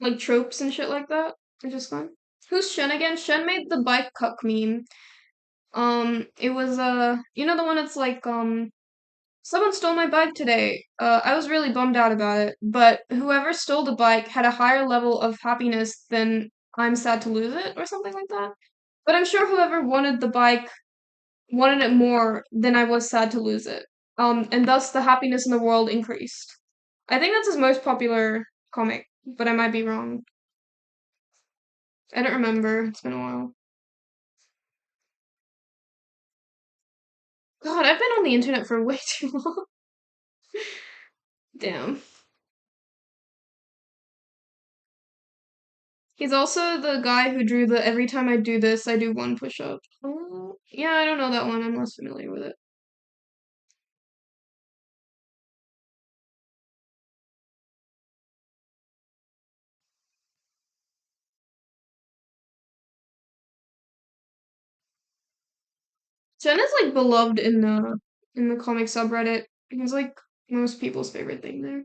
like tropes and shit like that, which is fun. Who's Shen again? Shen made the bike cuck meme. It was the one that's like someone stole my bike today. I was really bummed out about it, but whoever stole the bike had a higher level of happiness than I'm sad to lose it, or something like that. But I'm sure whoever wanted the bike wanted it more than I was sad to lose it. And thus the happiness in the world increased. I think that's his most popular comic, but I might be wrong. I don't remember. It's been a while. God, I've been on the internet for way too long. Damn. He's also the guy who drew the every time I do this, I do one push up. Oh, yeah, I don't know that one. I'm less familiar with it. Jen is like beloved in the comic subreddit. He's like most people's favorite thing there.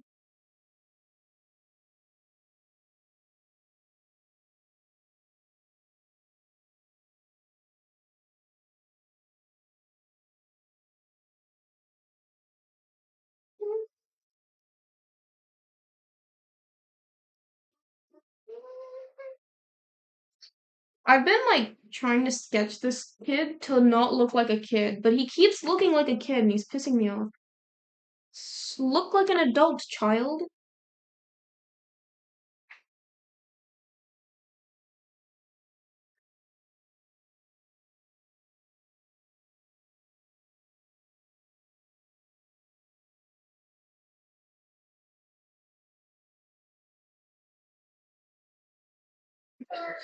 I've been like trying to sketch this kid to not look like a kid, but he keeps looking like a kid and he's pissing me off. Look like an adult child.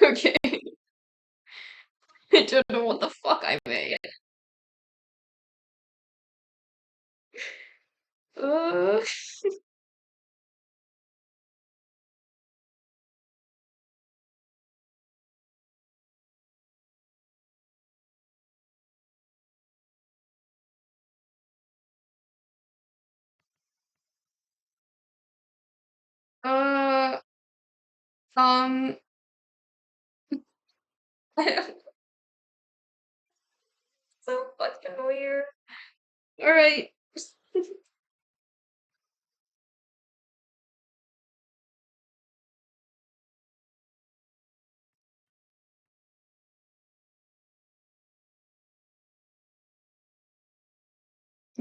Okay. I don't know what the fuck I made. Uh, uh, um, so fucking weird. All right.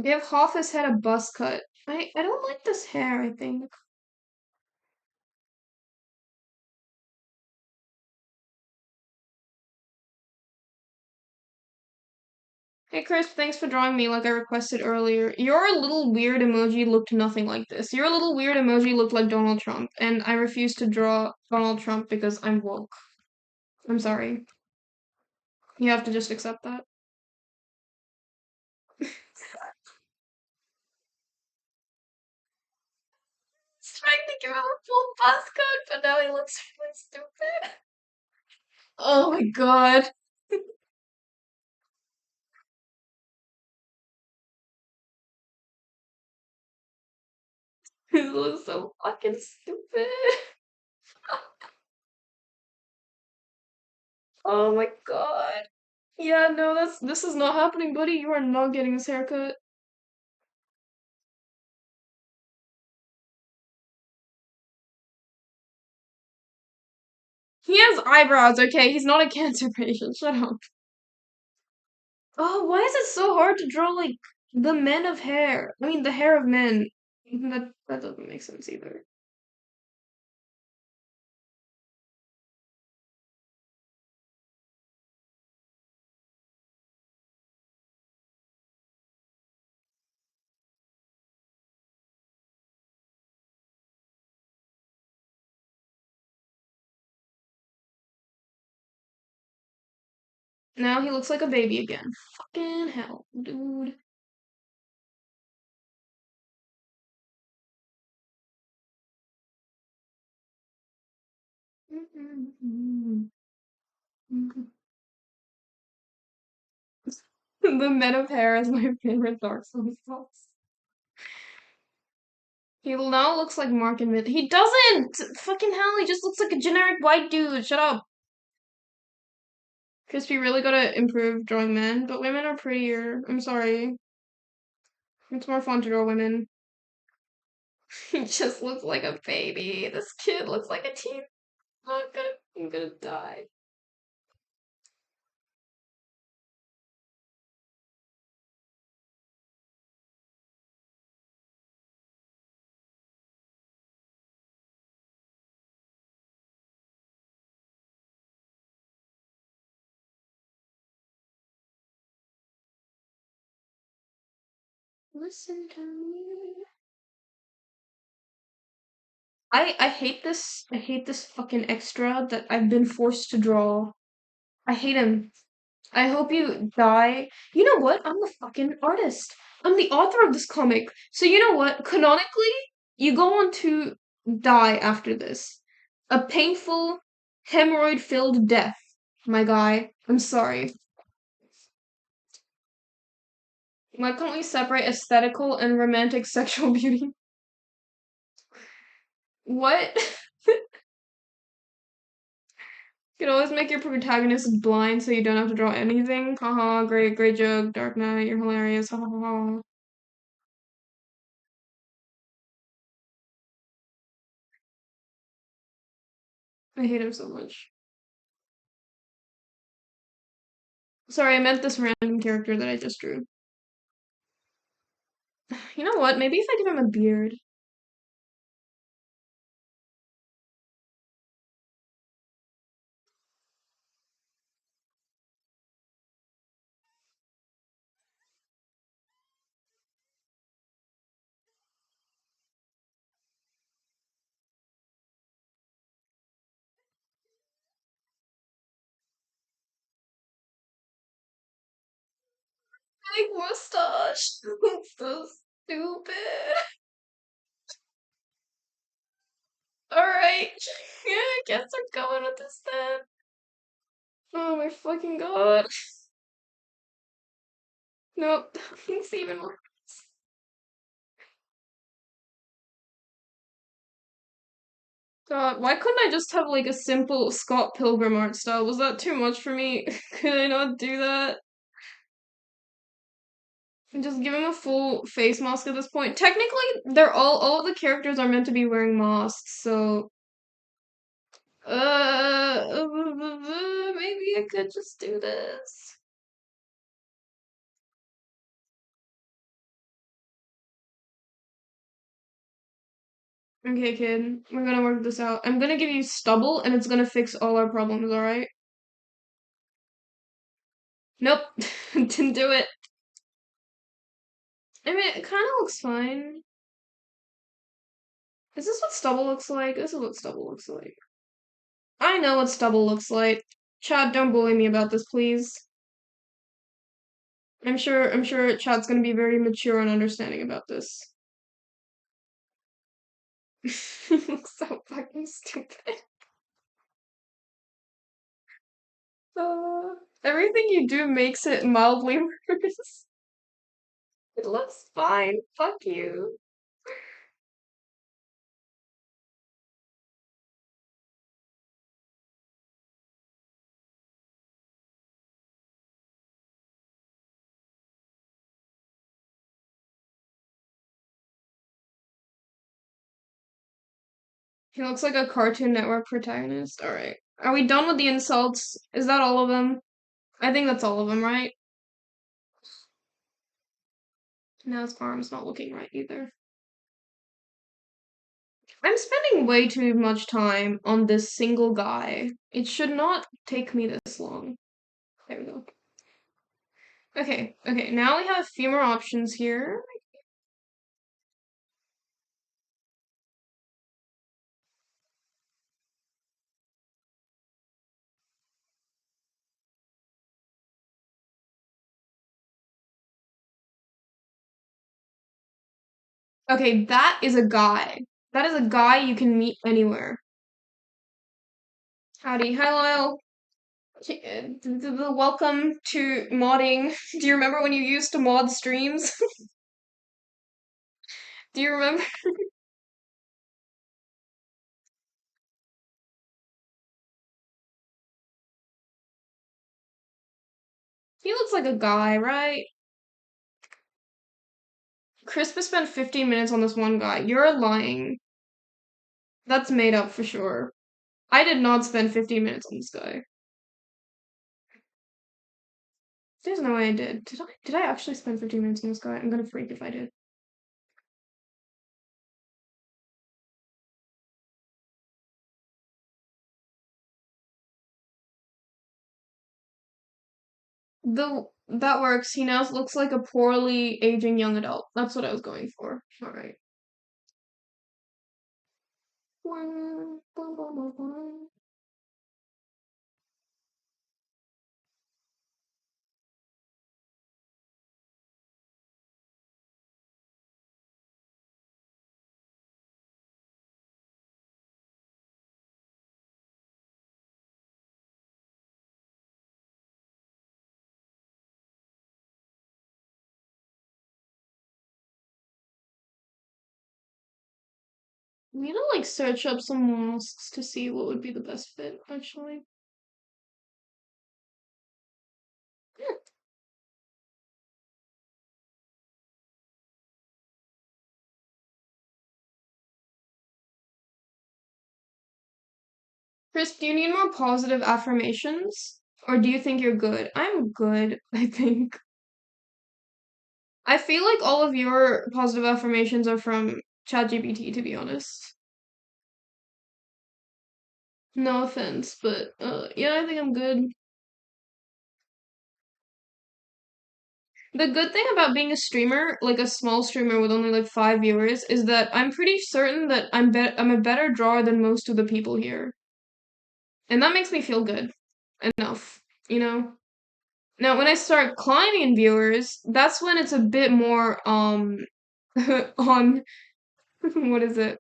Give half his head a buzz cut. I don't like this hair, I think. Hey Chris, thanks for drawing me like I requested earlier. Your little weird emoji looked nothing like this. Your little weird emoji looked like Donald Trump, and I refuse to draw Donald Trump because I'm woke. I'm sorry. You have to just accept that. He's trying to give him a full buzz cut, but now he looks really stupid. Oh my god. This looks so fucking stupid. Oh my god. Yeah, no, this is not happening, buddy. You are not getting this haircut. He has eyebrows, okay? He's not a cancer patient. Shut up. Oh, why is it so hard to draw like the men of hair? I mean, the hair of men. That doesn't make sense either. Now he looks like a baby again. Fucking hell, dude. The men of hair is my favorite Dark Souls boss. He now looks like Mark and Mid. He doesn't! Fucking hell, he just looks like a generic white dude. Shut up. Crispy really gotta improve drawing men, but women are prettier. I'm sorry. It's more fun to draw women. He just looks like a baby. This kid looks like a teen. I'm gonna die. Listen to me. I hate this. I hate this fucking extra that I've been forced to draw. I hate him. I hope you die. You know what? I'm the fucking artist. I'm the author of this comic. So you know what? Canonically, you go on to die after this. A painful, hemorrhoid-filled death, my guy. I'm sorry. Why can't we separate aesthetical and romantic sexual beauty? What? You can always make your protagonist blind so you don't have to draw anything. Haha, great, great joke. Dark Knight, you're hilarious. Ha ha ha. Ha. I hate him so much. Sorry, I meant this random character that I just drew. You know what? Maybe if I give him a beard. Big mustache. That's so stupid. Alright. Yeah, I guess we're going with this then. Oh my fucking god. Nope. It's even worse. God, why couldn't I just have like a simple Scott Pilgrim art style? Was that too much for me? Could I not do that? And just give him a full face mask at this point. Technically, they're all of the characters are meant to be wearing masks, so maybe I could just do this. Okay, kid, we're gonna work this out. I'm gonna give you stubble, and it's gonna fix all our problems, alright? Nope, didn't do it. I mean, it kind of looks fine. Is this what stubble looks like? This is what stubble looks like. I know what stubble looks like. Chad, don't bully me about this, please. I'm sure Chad's gonna be very mature and understanding about this. He looks so fucking stupid. Uh, Everything you do makes it mildly worse. It looks fine. Fuck you. He looks like a Cartoon Network protagonist. All right. Are we done with the insults? Is that all of them? I think that's all of them, right? Now his arm's not looking right either. I'm spending way too much time on this single guy. It should not take me this long. There we go. Okay, okay, now we have a few more options here. Okay, that is a guy. That is a guy you can meet anywhere. Howdy. Hi, Lyle. Welcome to modding. Do you remember when you used to mod streams? Do you remember? He looks like a guy, right? Crispy spent 15 minutes on this one guy. You're lying. That's made up for sure. I did not spend 15 minutes on this guy. There's no way I did. Did I? Did I actually spend 15 minutes on this guy? I'm gonna freak if I did. That works. He now looks like a poorly aging young adult. That's what I was going for. All right. I'm gonna like search up some masks to see what would be the best fit, actually. Chris, do you need more positive affirmations? Or do you think you're good? I'm good, I think. I feel like all of your positive affirmations are from ChatGPT, to be honest. No offense, but yeah, I think I'm good. The good thing about being a streamer, like a small streamer with only like 5 viewers, is that I'm pretty certain that I'm a better drawer than most of the people here. And that makes me feel good enough, you know? Now, when I start climbing viewers, that's when it's a bit more on what is it?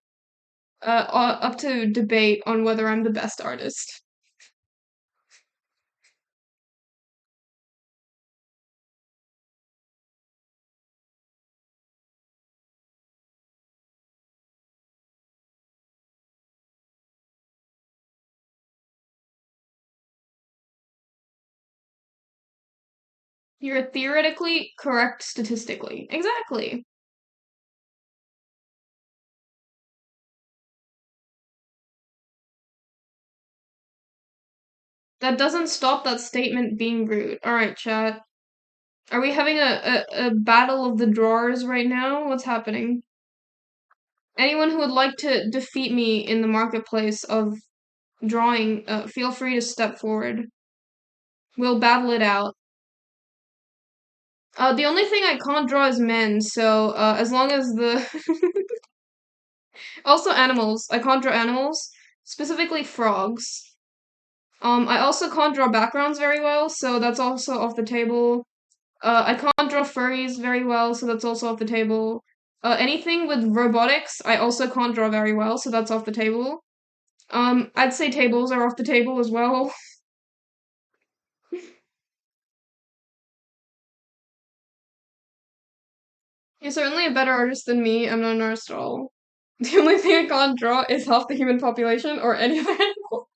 Up to debate on whether I'm the best artist. You're theoretically correct statistically. Exactly. That doesn't stop that statement being rude. All right, chat. Are we having a battle of the drawers right now? What's happening? Anyone who would like to defeat me in the marketplace of drawing, feel free to step forward. We'll battle it out. The only thing I can't draw is men, so as long as the also animals, I can't draw animals, specifically frogs. I also can't draw backgrounds very well, so that's also off the table. I can't draw furries very well, so that's also off the table. Anything with robotics, I also can't draw very well, so that's off the table. I'd say tables are off the table as well. You're certainly a better artist than me. I'm not an artist at all. The only thing I can't draw is half the human population or any other animal.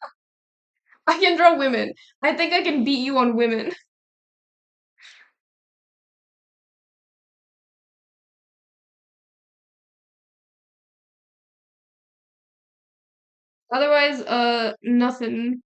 I can draw women. I think I can beat you on women. Otherwise, nothing.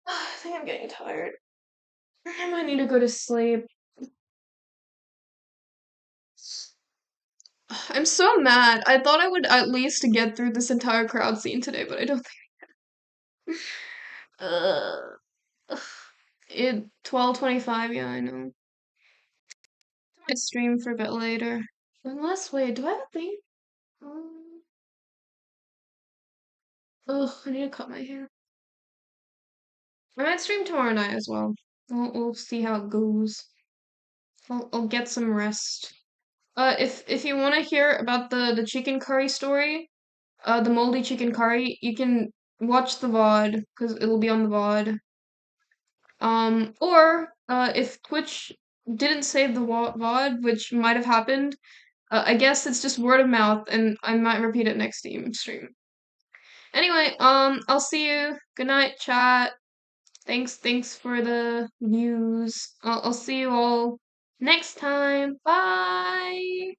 I think I'm getting tired. I might need to go to sleep. I'm so mad. I thought I would at least get through this entire crowd scene today, but I don't think. Uh, it 12:25. Yeah, I know. I stream for a bit later. Unless, wait, do I have a thing? Um, ugh, I need to cut my hair. I might stream tomorrow night as well. We'll see how it goes. I'll get some rest. If you want to hear about the chicken curry story, the moldy chicken curry, you can watch the VOD because it'll be on the VOD. Or if Twitch didn't save the VOD, which might have happened, I guess it's just word of mouth, and I might repeat it next stream. Anyway, I'll see you. Good night, chat. Thanks for the views. I'll see you all next time. Bye.